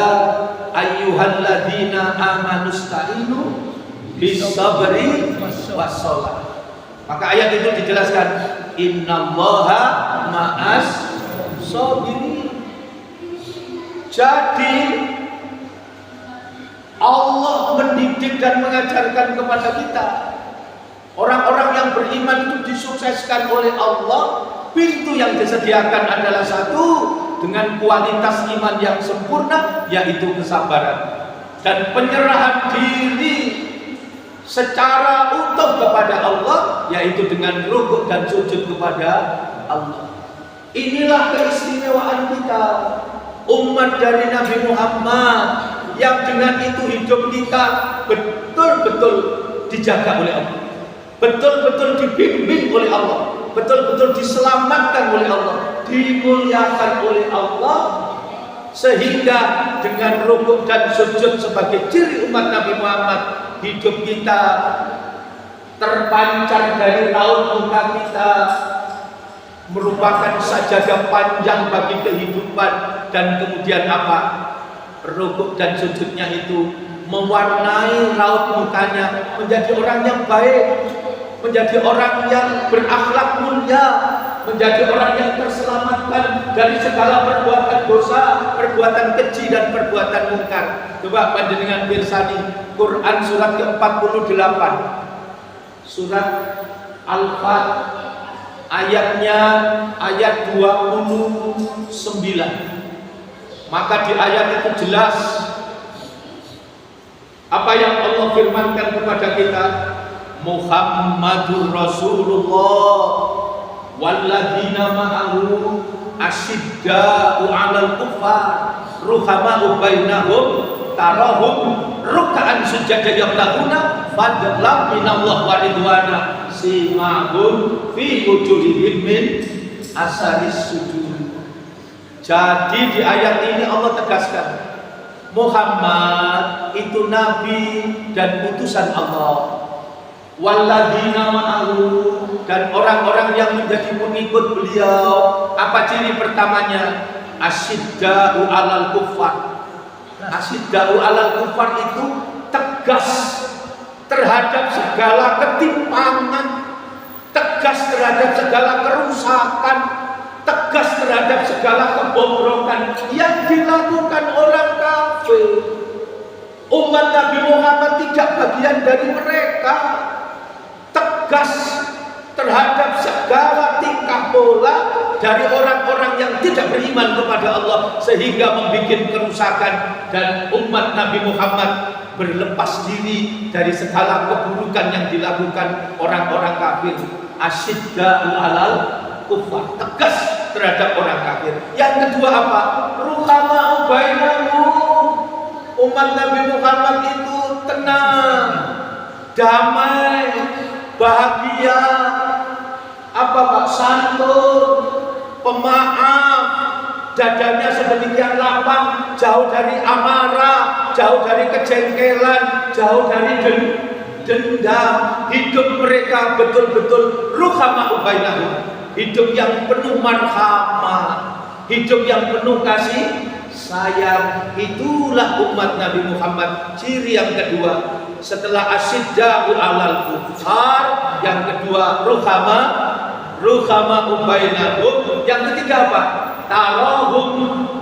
ayyuhalladzina amanusta'inu bisabri wassalah. Maka ayat itu dijelaskan, innallaha ma'as sabirin. Jadi Allah mendidik dan mengajarkan kepada kita, orang-orang yang beriman itu disukseskan oleh Allah. Pintu yang disediakan adalah satu, dengan kualitas iman yang sempurna, yaitu kesabaran dan penyerahan diri secara utuh kepada Allah, yaitu dengan rukuk dan sujud kepada Allah. Inilah keistimewaan kita, umat dari Nabi Muhammad, yang dengan itu hidup kita betul-betul dijaga oleh Allah, betul-betul dibimbing oleh Allah, betul-betul diselamatkan oleh Allah, dimuliakan oleh Allah, sehingga dengan rukuk dan sujud sebagai ciri umat Nabi Muhammad, hidup kita terpancar dari raut muka kita, merupakan sajadah panjang bagi kehidupan. Dan kemudian apa? Rukuk dan sujudnya itu mewarnai raut mukanya menjadi orang yang baik, menjadi orang yang berakhlak mulia, menjadi orang yang terselamatkan dari segala perbuatan dosa, perbuatan keji dan perbuatan mungkar. Coba panjenengan pirsani Quran surat ke-48, surat Al-Fat, ayatnya ayat 29. Maka di ayat itu jelas apa yang Allah firmankan kepada kita, Muhammadur Rasulullah walladzina ma'ahu asyidda'u 'alal kuffar ruhama'u bainahum tarahum ruk'an sujada yabtaguna fadlan minallah wa ridwana simahum fi wujuhihim min asaris sujud. Jadi di ayat ini Allah tegaskan, Muhammad itu nabi dan utusan Allah. Walladzina ma'ahu, dan orang-orang yang menjadi pengikut beliau. Apa ciri pertamanya? Asyidda'u 'alal kuffar. Asyidda'u 'alal kuffar itu tegas terhadap segala ketimpangan, tegas terhadap segala kerusakan, tegas terhadap segala kebobrokan yang dilakukan orang kafir. Umat Nabi Muhammad tidak bagian dari mereka. Tegas terhadap segala tingkah pola dari orang-orang yang tidak beriman kepada Allah, sehingga membuat kerusakan, dan umat Nabi Muhammad berlepas diri dari segala keburukan yang dilakukan orang-orang kafir. Asyidda'u 'alal kuffar, tegas terhadap orang kafir. Yang kedua apa? Ruhama'u bainahum. Umat Nabi Muhammad itu tenang, damai, bahagia, apa Pak, santun, pemaaf, dadanya sedemikian lapang, jauh dari amarah, jauh dari kejengkelan, jauh dari dendam. Hidup mereka betul-betul ruhama'u bainahum, hidup yang penuh marhamah, hidup yang penuh kasih sayang. Itulah umat Nabi Muhammad. Ciri yang kedua setelah asyidda'u 'alal kuffar, yang kedua ruhama'u bainahum, yang ketiga apa? Tarahum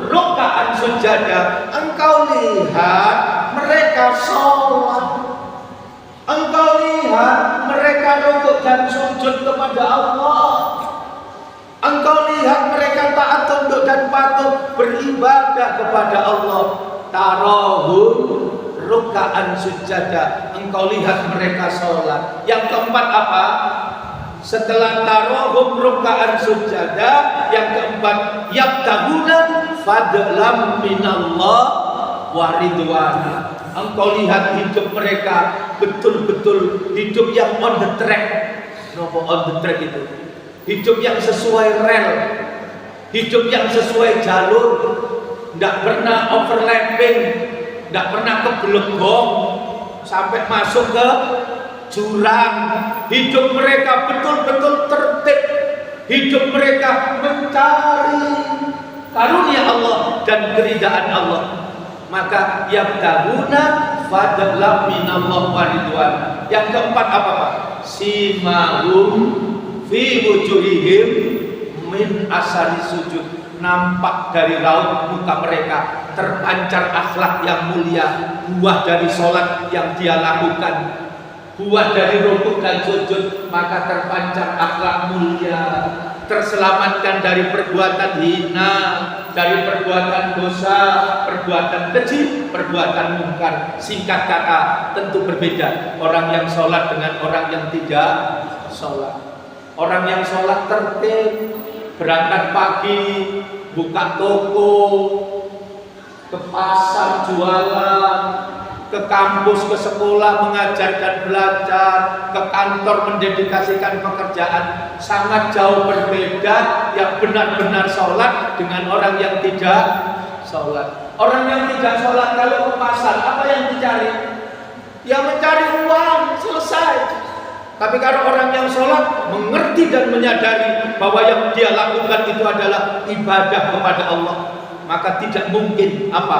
ruk'an sujada. Engkau lihat mereka sholat, engkau lihat mereka rukuk dan sujud kepada Allah, engkau lihat mereka taat, tunduk dan patuh beribadah beribadah kepada Allah. Tarahum ruka'an sujada, engkau lihat mereka sholat. Yang keempat apa? Setelah tarahum ruka'an sujada, yang keempat yabtaguna fadlam minallah wa ridwana. Engkau lihat hidup mereka betul-betul hidup yang on the track. Nopo on the track itu? Hidup yang sesuai rel, hidup yang sesuai jalur, tidak pernah overlapping, tidak pernah kebelegong sampai masuk ke jurang. Hidup mereka betul-betul tertib, hidup mereka mencari karunia Allah dan keridaan Allah. Maka yabtaguna fadlan minallah wa ridwan. Yang keempat apa Pak? Simahum fi wujuhihim min asari sujud. Nampak dari raut muka mereka terpancar akhlak yang mulia, buah dari sholat yang dia lakukan, buah dari rukuk dan sujud, maka terpancar akhlak mulia, terselamatkan dari perbuatan hina, dari perbuatan dosa, perbuatan keji, perbuatan mungkar. Singkat kata, tentu berbeda orang yang sholat dengan orang yang tidak sholat. Orang yang sholat tertib, berangkat pagi, buka toko, ke pasar jualan, ke kampus, ke sekolah mengajar dan belajar, ke kantor mendedikasikan pekerjaan. Sangat jauh berbeda yang benar-benar sholat dengan orang yang tidak sholat. Orang yang tidak sholat kalau ke pasar, apa yang dicari? Ya mencari uang, selesai. Tapi kalau orang yang sholat mengerti dan menyadari bahwa yang dia lakukan itu adalah ibadah kepada Allah, maka tidak mungkin apa?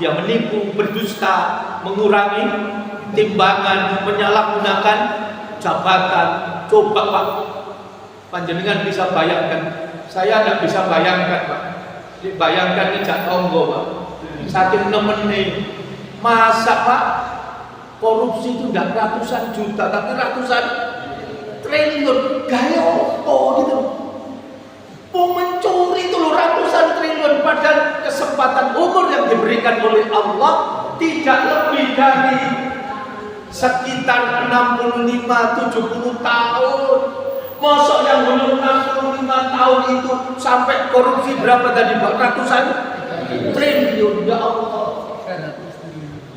Dia menipu, berdusta, mengurangi timbangan, menyalahgunakan jabatan. Coba Pak, panjenengan bisa bayangkan? Saya tidak bisa bayangkan Pak. Bayangkan ijak tonggo Pak. Saking nemenin, masa Pak? Korupsi itu tidak ratusan juta, tapi ratusan triliun. Gaya apa gitu? Mau mencuri itu loh ratusan triliun, padahal kesempatan umur yang diberikan oleh Allah tidak lebih dari sekitar 65-70 tahun. Masa yang belum 65 tahun itu sampai korupsi berapa tadi Pak? Ratusan triliun, ya Allah.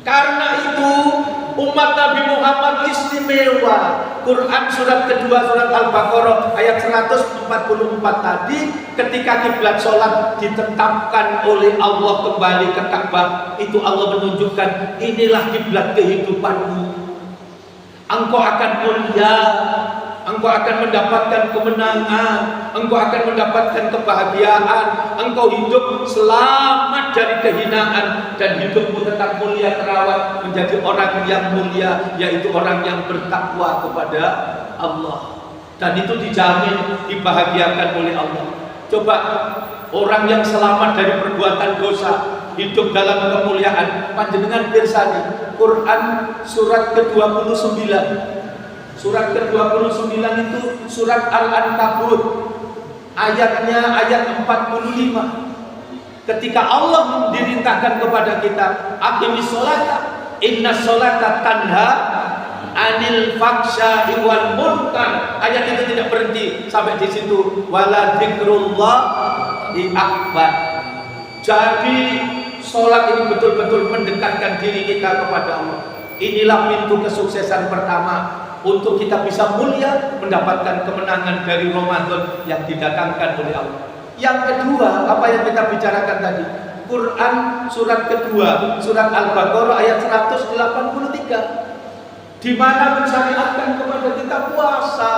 Karena itu umat Nabi Muhammad istimewa. Quran surat kedua, surat Al-Baqarah ayat 144 tadi, ketika kiblat sholat ditetapkan oleh Allah kembali ke Ka'bah, itu Allah menunjukkan inilah kiblat kehidupanmu. Engkau akan mulia, engkau akan mendapatkan kemenangan, engkau akan mendapatkan kebahagiaan, engkau hidup selamat dari kehinaan, dan hidupmu tetap mulia terawat menjadi orang yang mulia, yaitu orang yang bertakwa kepada Allah. Dan itu dijamin dibahagiakan oleh Allah. Coba orang yang selamat dari perbuatan dosa, hidup dalam kemuliaan, panjenengan pirsani Quran surat ke-29. Surat ke-29 itu surat Al-Ankabut, ayatnya ayat 45. Ketika Allah memerintahkan kepada kita, aqimis sholata, inna sholata tanha anil faksya'i wal munkar. Ayat itu tidak berhenti sampai di situ. Wala dzikrullahi akbar. Jadi sholat ini betul-betul mendekatkan diri kita kepada Allah. Inilah pintu kesuksesan pertama untuk kita bisa mulia, mendapatkan kemenangan dari Ramadan yang didatangkan oleh Allah. Yang kedua, apa yang kita bicarakan tadi? Quran surat kedua, surat Al-Baqarah ayat 183, di mana mensyariatkan kepada kita puasa.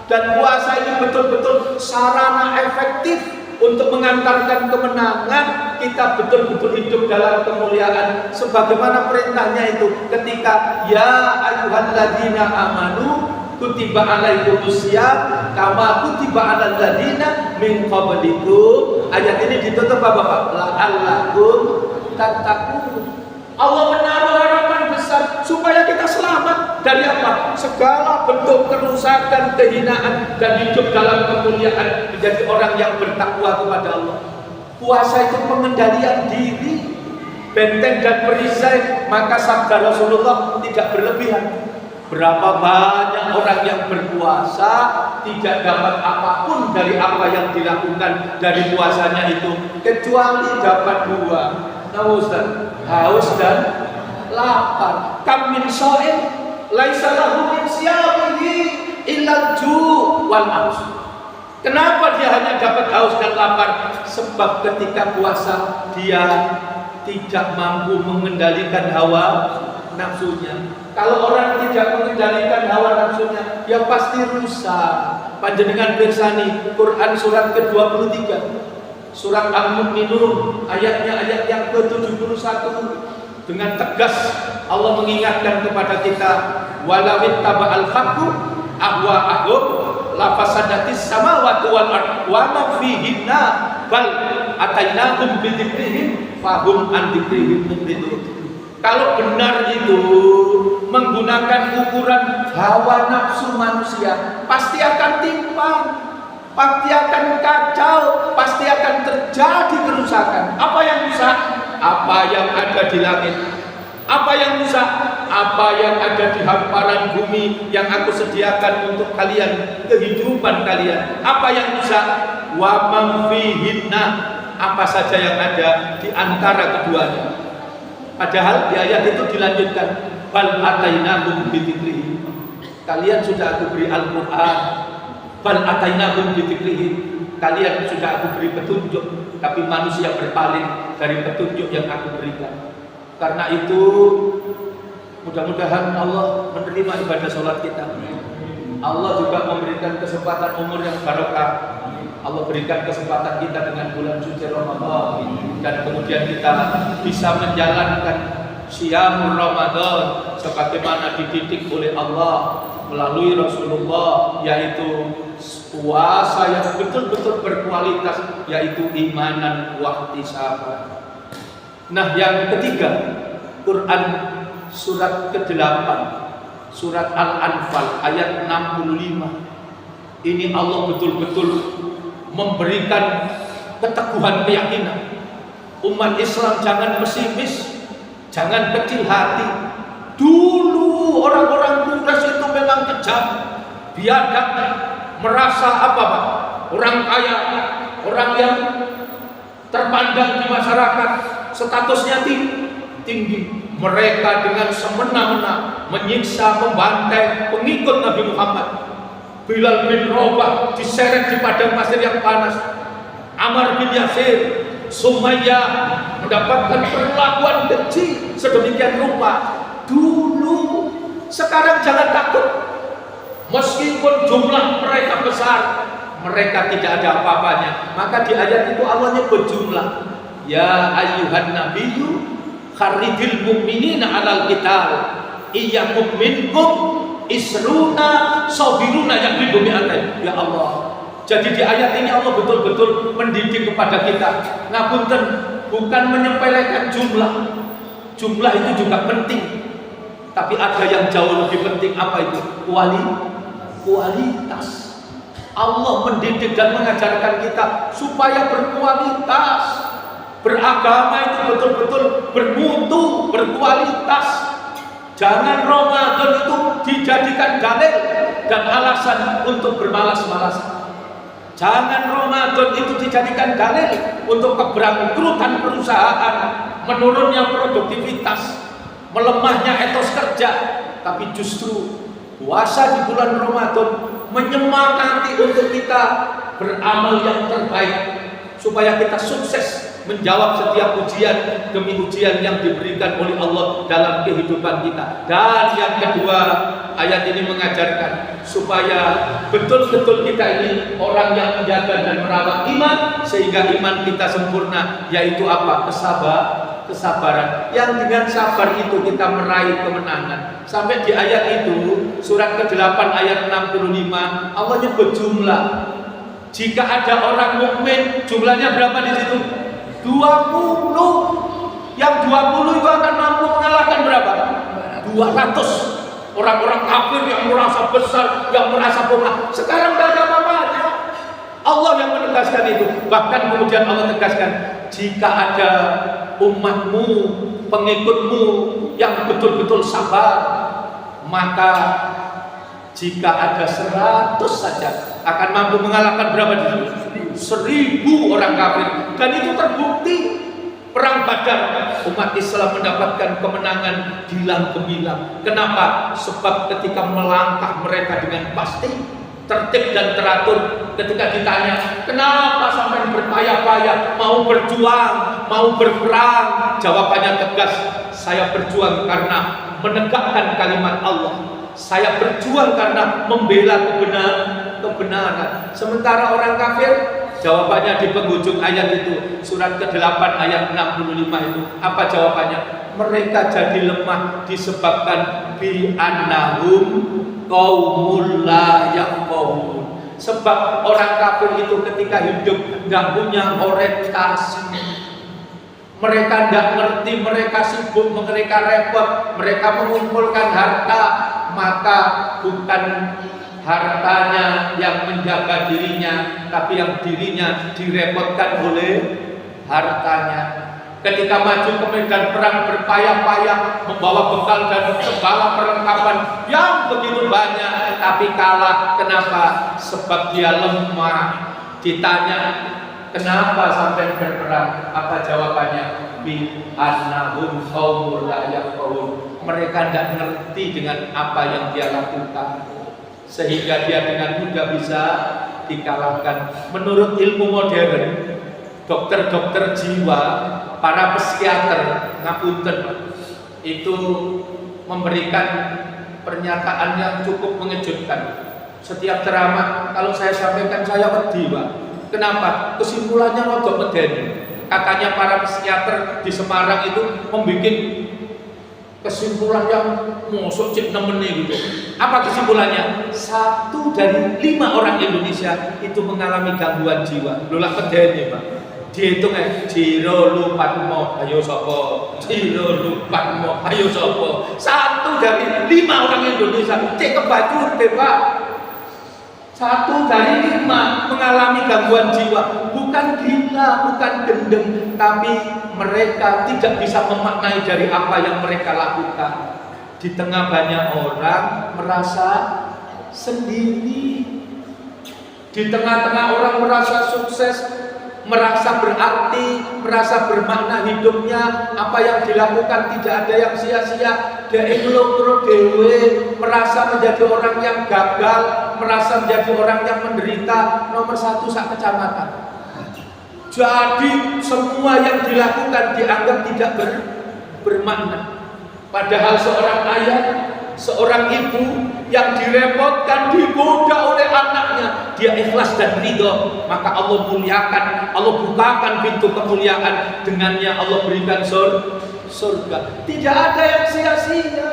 Dan puasa ini betul-betul sarana efektif untuk mengantarkan kemenangan. Kita betul-betul hidup dalam kemuliaan sebagaimana perintahnya itu ketika ya ayyuhalladzina amanu kutiba alaikumusiyam kama kutiba alal ladzina min qablikum. Ayat ini ditutup apa Pak? La'allakum tattaqun. Allah menaruh harapan besar supaya kita selamat dari apa? Segala bentuk kerusakan, kehinaan, dan hidup dalam kemuliaan, menjadi orang yang bertakwa kepada Allah. Puasa itu pengendalian diri, benteng dan perisai. Maka sabda Rasulullah tidak berlebihan. Berapa banyak orang yang berpuasa tidak dapat apapun dari apa yang dilakukan dari puasanya itu, kecuali dapat dua. Nah Ustaz, haus dan lapar. Kam min sha'in laisa lahu min siyamihi illa ju' wal aus. Kenapa dia hanya dapat haus dan lapar? Sebab ketika puasa dia tidak mampu mengendalikan hawa nafsunya. Kalau orang tidak mengendalikan hawa nafsunya, ya pasti rusak. Panjenengan pirsani Quran surat ke-23, surat Al-Mu'minun, ayatnya ayat yang ke-71. Dengan tegas Allah mengingatkan kepada kita, walawit taba'al haqqu ahwa'ahum lafasadatis samawati wal ardh wa ma fihinna bal atainahum bidzikrihim fahum an dzikrihim mu'ridun. Kalau benar itu menggunakan ukuran hawa nafsu manusia, pasti akan timpang, pasti akan kacau, pasti akan terjadi kerusakan. Apa yang rusak? Apa yang ada di langit. Apa yang rusak? Apa yang ada di hamparan bumi yang aku sediakan untuk kalian, kehidupan kalian. Apa yang rusak? Wa man fihinna, apa saja yang ada di antara keduanya. Padahal di ayat itu dilanjutkan, bal atainahum bidzikrihim. Kalian sudah aku beri Al-Qur'an. Bal atainahum bidzikrihim. Kalian sudah aku beri petunjuk, tapi manusia berpaling dari petunjuk yang aku berikan. Karena itu mudah-mudahan Allah menerima ibadah sholat kita. Allah juga memberikan kesempatan umur yang barokah. Allah berikan kesempatan kita dengan bulan suci Ramadan, dan kemudian kita bisa menjalankan Siyam Ramadan sebagaimana dididik oleh Allah melalui Rasulullah, yaitu puasa yang betul-betul berkualitas, yaitu imanan wa ihtisaban. Nah, yang ketiga, Quran surat ke-8, surat Al-Anfal ayat 65. Ini Allah betul-betul memberikan keteguhan keyakinan. Umat Islam jangan pesimis, jangan kecil hati. Dulu orang-orang Quraisy itu memang kejam, biadab, merasa apa Pak? Orang kaya, orang yang terpandang di masyarakat, statusnya tinggi. Mereka dengan semena-mena menyiksa, membantai pengikut Nabi Muhammad. Bilal bin Rabah diseret di padang pasir yang panas. Ammar bin Yasir, Sumayyah mendapatkan perlakuan keji sedemikian rupa. Dulu, sekarang jangan takut. Meskipun jumlah mereka besar, mereka tidak ada apa-apanya. Maka di ayat itu Allah nyebut jumlah. Ya ayyuhan nabiyyu kharijil mu'minina 'alal qital iyyakum minkum isruna sabiruna yaghlibu mi'atain. Ya Allah. Jadi di ayat ini Allah betul-betul mendidik kepada kita. Ngapunten, bukan menyepelekan jumlah. Jumlah itu juga penting. Tapi ada yang jauh lebih penting, apa itu? Kualitas. Allah mendidik dan mengajarkan kita supaya berkualitas. Beragama itu betul-betul bermutu, berkualitas. Jangan Ramadan itu dijadikan dalil dan alasan untuk bermalas-malasan. Jangan Ramadan itu dijadikan dalil untuk keberangkrutan perusahaan, menurunnya produktivitas, melemahnya etos kerja. Tapi justru puasa di bulan Ramadan menyemangati untuk kita beramal yang terbaik, supaya kita sukses menjawab setiap ujian demi ujian yang diberikan oleh Allah dalam kehidupan kita. Dan yang kedua, ayat ini mengajarkan supaya betul-betul kita ini orang yang menjaga dan merawat iman, sehingga iman kita sempurna, yaitu apa? Kesabaran. Yang dengan sabar itu kita meraih kemenangan. Sampai di ayat itu, surat ke-8 ayat 65, Allah nyebut jumlah. Jika ada orang mukmin, jumlahnya berapa di situ? 20. Yang 20 itu akan mampu mengalahkan berapa? 200 orang-orang kafir yang merasa besar, yang merasa pernah. Sekarang tidak ada apa-apanya. Allah yang menegaskan itu. Bahkan kemudian Allah tegaskan, jika ada umatmu, pengikutmu yang betul-betul sabar, maka jika ada 100 saja akan mampu mengalahkan berapa? 1000 orang kafir. Dan itu terbukti. Perang Badar, umat Islam mendapatkan kemenangan gilang gemilang. Kenapa? Sebab ketika melangkah mereka dengan pasti, tertib dan teratur. Ketika ditanya, kenapa sampai berpayah-payah mau berjuang, mau berperang? Jawabannya tegas, saya berjuang karena menegakkan kalimat Allah. Saya berjuang karena membela kebenaran. Sementara orang kafir, jawabannya di penghujung ayat itu, surat ke-8 ayat 65 itu. Apa jawabannya? Mereka jadi lemah disebabkan bi'annahum qaumul la yaqawun. Sebab orang kafir itu ketika hidup tidak punya orientasi. Mereka tidak ngerti, mereka sibuk, mereka repot, mereka mengumpulkan harta, maka bukan hartanya yang menjaga dirinya, tapi yang dirinya direpotkan oleh hartanya. Ketika maju ke medan perang berpayah-payah, membawa bekal dan segala perlengkapan yang begitu banyak, tapi kalah. Kenapa? Sebab dia lemah. Ditanya, kenapa sampai berperang? Apa jawabannya? Bi annahum qaumul la yaqawun. Mereka tidak ngerti dengan apa yang dia lakukan, sehingga dia dengan mudah bisa dikalahkan. Menurut ilmu modern, dokter-dokter jiwa, para psikiater, ngapunten, itu memberikan pernyataan yang cukup mengejutkan. Setiap ceramah kalau saya sampaikan saya wedi, Pak. Kenapa? Kesimpulannya rodok medeni. Katanya para psikiater di Semarang itu membuat kesimpulan yang mosok cip nemeni gitu. Apa kesimpulannya? 1 dari 5 orang Indonesia itu mengalami gangguan jiwa. Lho lah medeni, Pak. Dihitung jiro lupatmo, ayo sopo. Jiro lupatmo, ayo sopo. 1 dari 5 orang Indonesia cek kebacut deh, Pak. 1 dari 5 mengalami gangguan jiwa. Bukan gila, bukan gendeng, tapi mereka tidak bisa memaknai dari apa yang mereka lakukan. Di tengah banyak orang merasa sendiri. Di tengah-tengah orang merasa sukses, merasa berarti, merasa bermakna hidupnya. Apa yang dilakukan tidak ada yang sia-sia. Dia ngelokro dewe, merasa menjadi orang yang gagal, merasa menjadi orang yang menderita, nomor 1 sak kecamatan. Jadi semua yang dilakukan dianggap tidak bermakna. Padahal seorang ayah, seorang ibu yang direpotkan, digoda oleh anaknya, dia ikhlas dan ridho, maka Allah muliakan, Allah bukakan pintu kemuliaan, dengannya Allah berikan surga. Tidak ada yang sia-sia.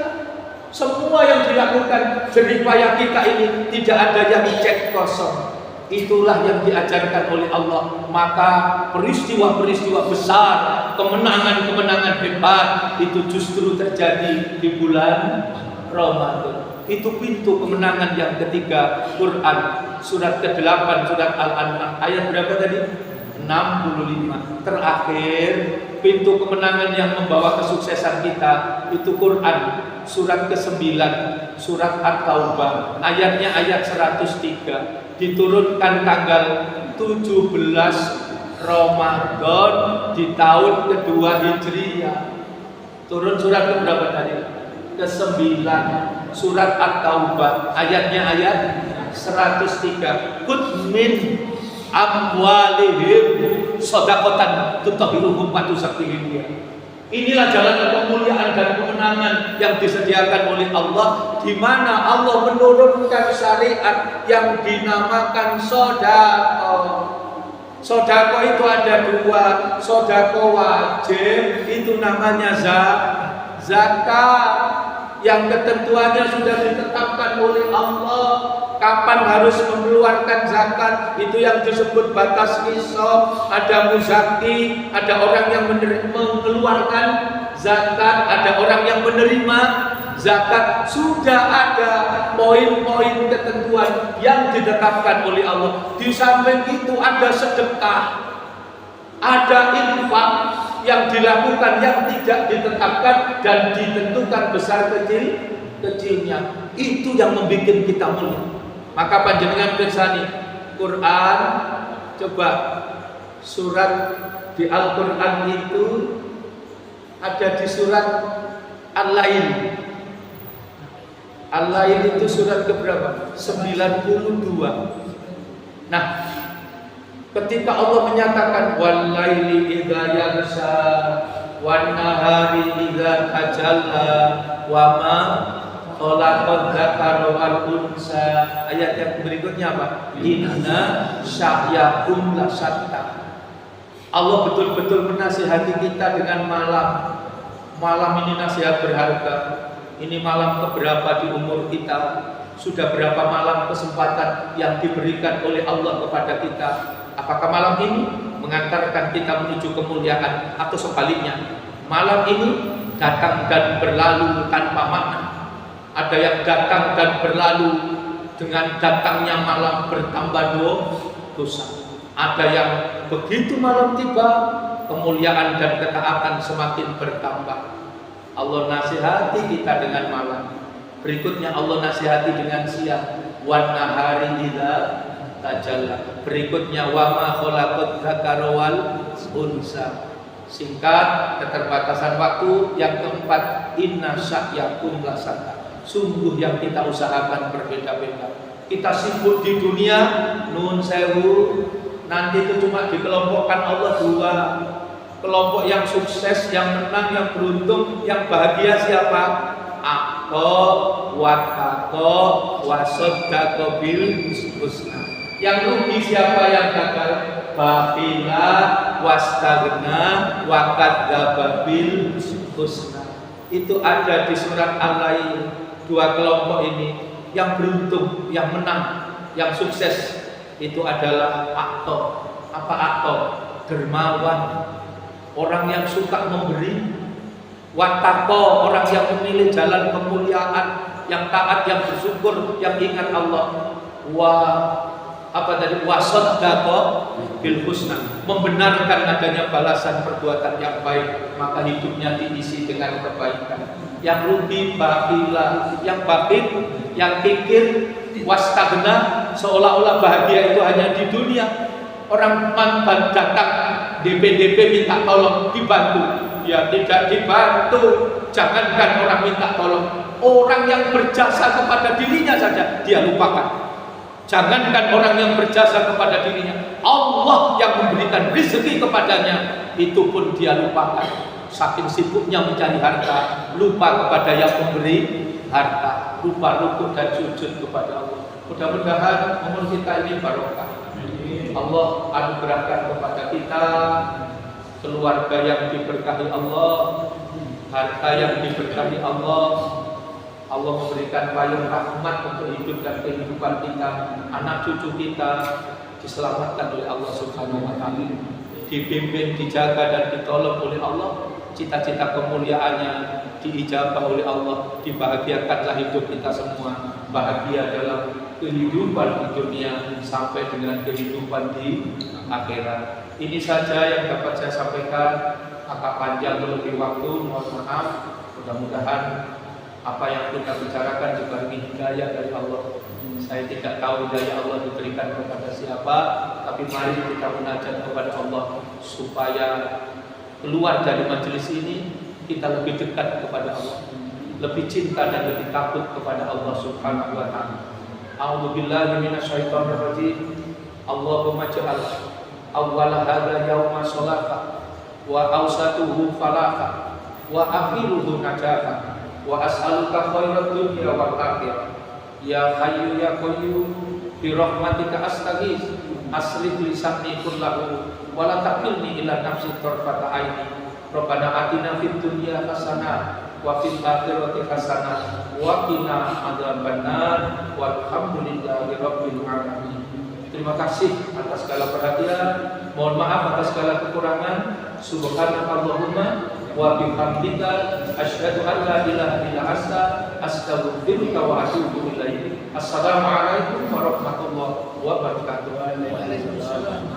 Semua yang dilakukan jeripaya kita ini tidak ada yang cek kosong. Itulah yang diajarkan oleh Allah. Maka peristiwa-peristiwa besar, kemenangan-kemenangan hebat itu justru terjadi di bulan Ramadan. Itu pintu kemenangan yang ketiga. Quran surat ke-8 surat Al-An'am ayat berapa tadi? 65. Terakhir, pintu kemenangan yang membawa kesuksesan kita itu Quran surat ke-9 surat At-Taubah, ayatnya ayat 103. Diturunkan tanggal 17 Ramadan di tahun kedua Hijriah. Turun surat ke berapa tadi? Ke-9 surat At-Taubah, ayatnya ayat 103. Qul min amwalihim shadaqatan tutahhiruhum wa tuzakkihim. Inilah jalan kemuliaan dan kemenangan yang disediakan oleh Allah, di mana Allah menurunkan syariat yang dinamakan sedekah. Sedekah itu ada 2, sedekah wajib itu namanya zakat, yang ketentuannya sudah ditetapkan oleh Allah. Kapan harus mengeluarkan zakat, itu yang disebut batas nisab. Ada muzaki, ada orang yang mengeluarkan zakat, ada orang yang menerima zakat, sudah ada poin-poin ketentuan yang ditetapkan oleh Allah. Di samping itu ada sedekah, ada infak yang dilakukan yang tidak ditetapkan dan ditentukan besar kecilnya. Itu yang membuat kita mulia. Maka panjenengan pirsani Quran, coba surat di Al-Quran itu ada di surat Al-Lail. Al-Lail itu surat keberapa? 92. Nah, ketika Allah menyatakan wal-laili idza yaghsha wan nahari idza tajalla wa ma khalaqad dzakara wal unsa, ayat yang berikutnya apa? Inna sa'yakum lasatta. Allah betul-betul menasihati kita dengan malam. Malam ini nasihat berharga. Ini malam keberapa di umur kita? Sudah berapa malam kesempatan yang diberikan oleh Allah kepada kita? Apakah malam ini mengantarkan kita menuju kemuliaan atau sebaliknya? Malam ini datang dan berlalu tanpa makna. Ada yang datang dan berlalu dengan datangnya malam bertambah dosa. Ada yang begitu malam tiba, kemuliaan dan ketaatan semakin bertambah. Allah nasihati kita dengan malam. Berikutnya Allah nasihati dengan siang. Wan nahari idza tajalla. Berikutnya wa ma khalaqad dzakara wal unsa. Singkat, keterbatasan waktu. Yang keempat, inna sa'yakum lasatta. Sungguh yang kita usahakan berbeda-beda. Kita sibuk di dunia, nun sewu. Nanti itu cuma dikelompokkan Allah dua. Kelompok yang sukses, yang menang, yang beruntung, yang bahagia siapa? Aqo, wataqo, wasaddaqa bil husna. Yang rugi siapa? Yang gagal? Bakhila, wastagna, wa kadzdzaba bil husna. Itu ada di surat Al-Lail. Dua kelompok ini yang beruntung, yang menang, yang sukses itu adalah aktor. Apa aktor? Dermawan, orang yang suka memberi. Wataqo, orang yang memilih jalan kemuliaan, yang taat, yang bersyukur, yang ingat Allah. Wasaddaqa bil husna, membenarkan adanya balasan perbuatan yang baik, maka hidupnya diisi dengan kebaikan. Yang rugi bakhila, yang bakhil, yang kikir, wastagna, seolah-olah bahagia itu hanya di dunia. Orang mantan datang DP minta tolong, dibantu, ya tidak dibantu. Jangankan orang minta tolong, orang yang berjasa kepada dirinya saja dia lupakan. Jangankan orang yang berjasa kepada dirinya, Allah yang memberikan rezeki kepadanya, itu pun dia lupakan. Saking sibuknya mencari harta, lupa kepada yang memberi harta, lupa rukuk dan sujud kepada Allah. Mudah-mudahan umur kita ini barokah. Allah anugerahkan kepada kita keluarga yang diberkahi Allah, harta yang diberkahi Allah. Allah memberikan payung rahmat untuk hidup dan kehidupan kita. Anak cucu kita diselamatkan oleh Allah Subhanahu wa Ta'ala, dibimbing, dijaga dan ditolong oleh Allah. Cita-cita kemuliaannya diijabah oleh Allah. Dibahagiakanlah hidup kita semua, bahagia dalam kehidupan di dunia sampai dengan kehidupan di akhirat. Ini saja yang dapat saya sampaikan. Agak panjang lebih waktu, mohon maaf. Mudah-mudahan apa yang kita bicarakan juga ini hidayah dari Allah. Saya tidak tahu hidayah Allah diberikan kepada siapa, tapi mari kita munajat kepada Allah supaya keluar dari majelis ini kita lebih dekat kepada Allah, lebih cinta dan lebih takut kepada Allah Subhanahu wa Ta'ala. A'udzubillahi minasyaitonir rajim. Allahumma ja'al awwala hadza yauma salata wa awsatuhu falaka wa akhiruhu najata wa as'aluka khairat dunya wal akhirah. Ya hayyu ya qayyum bi rahmatika astaghits aslih li sam'i kullahu wa la taqilni ila nafsi tarfata aini. Rabbana atina fid dunya hasanah wa fil akhirati hasanah wa qina adzabannar walhamdulillahi rabbil alamin. Terima kasih atas segala perhatian. Mohon maaf atas segala kekurangan. Subhanakallahumma wa bihamdika asyhadu an la ilaha illa anta astaghfiruka wa atubu ilaik. Assalamualaikum warahmatullahi wabarakatuh. Waalaikumsalam.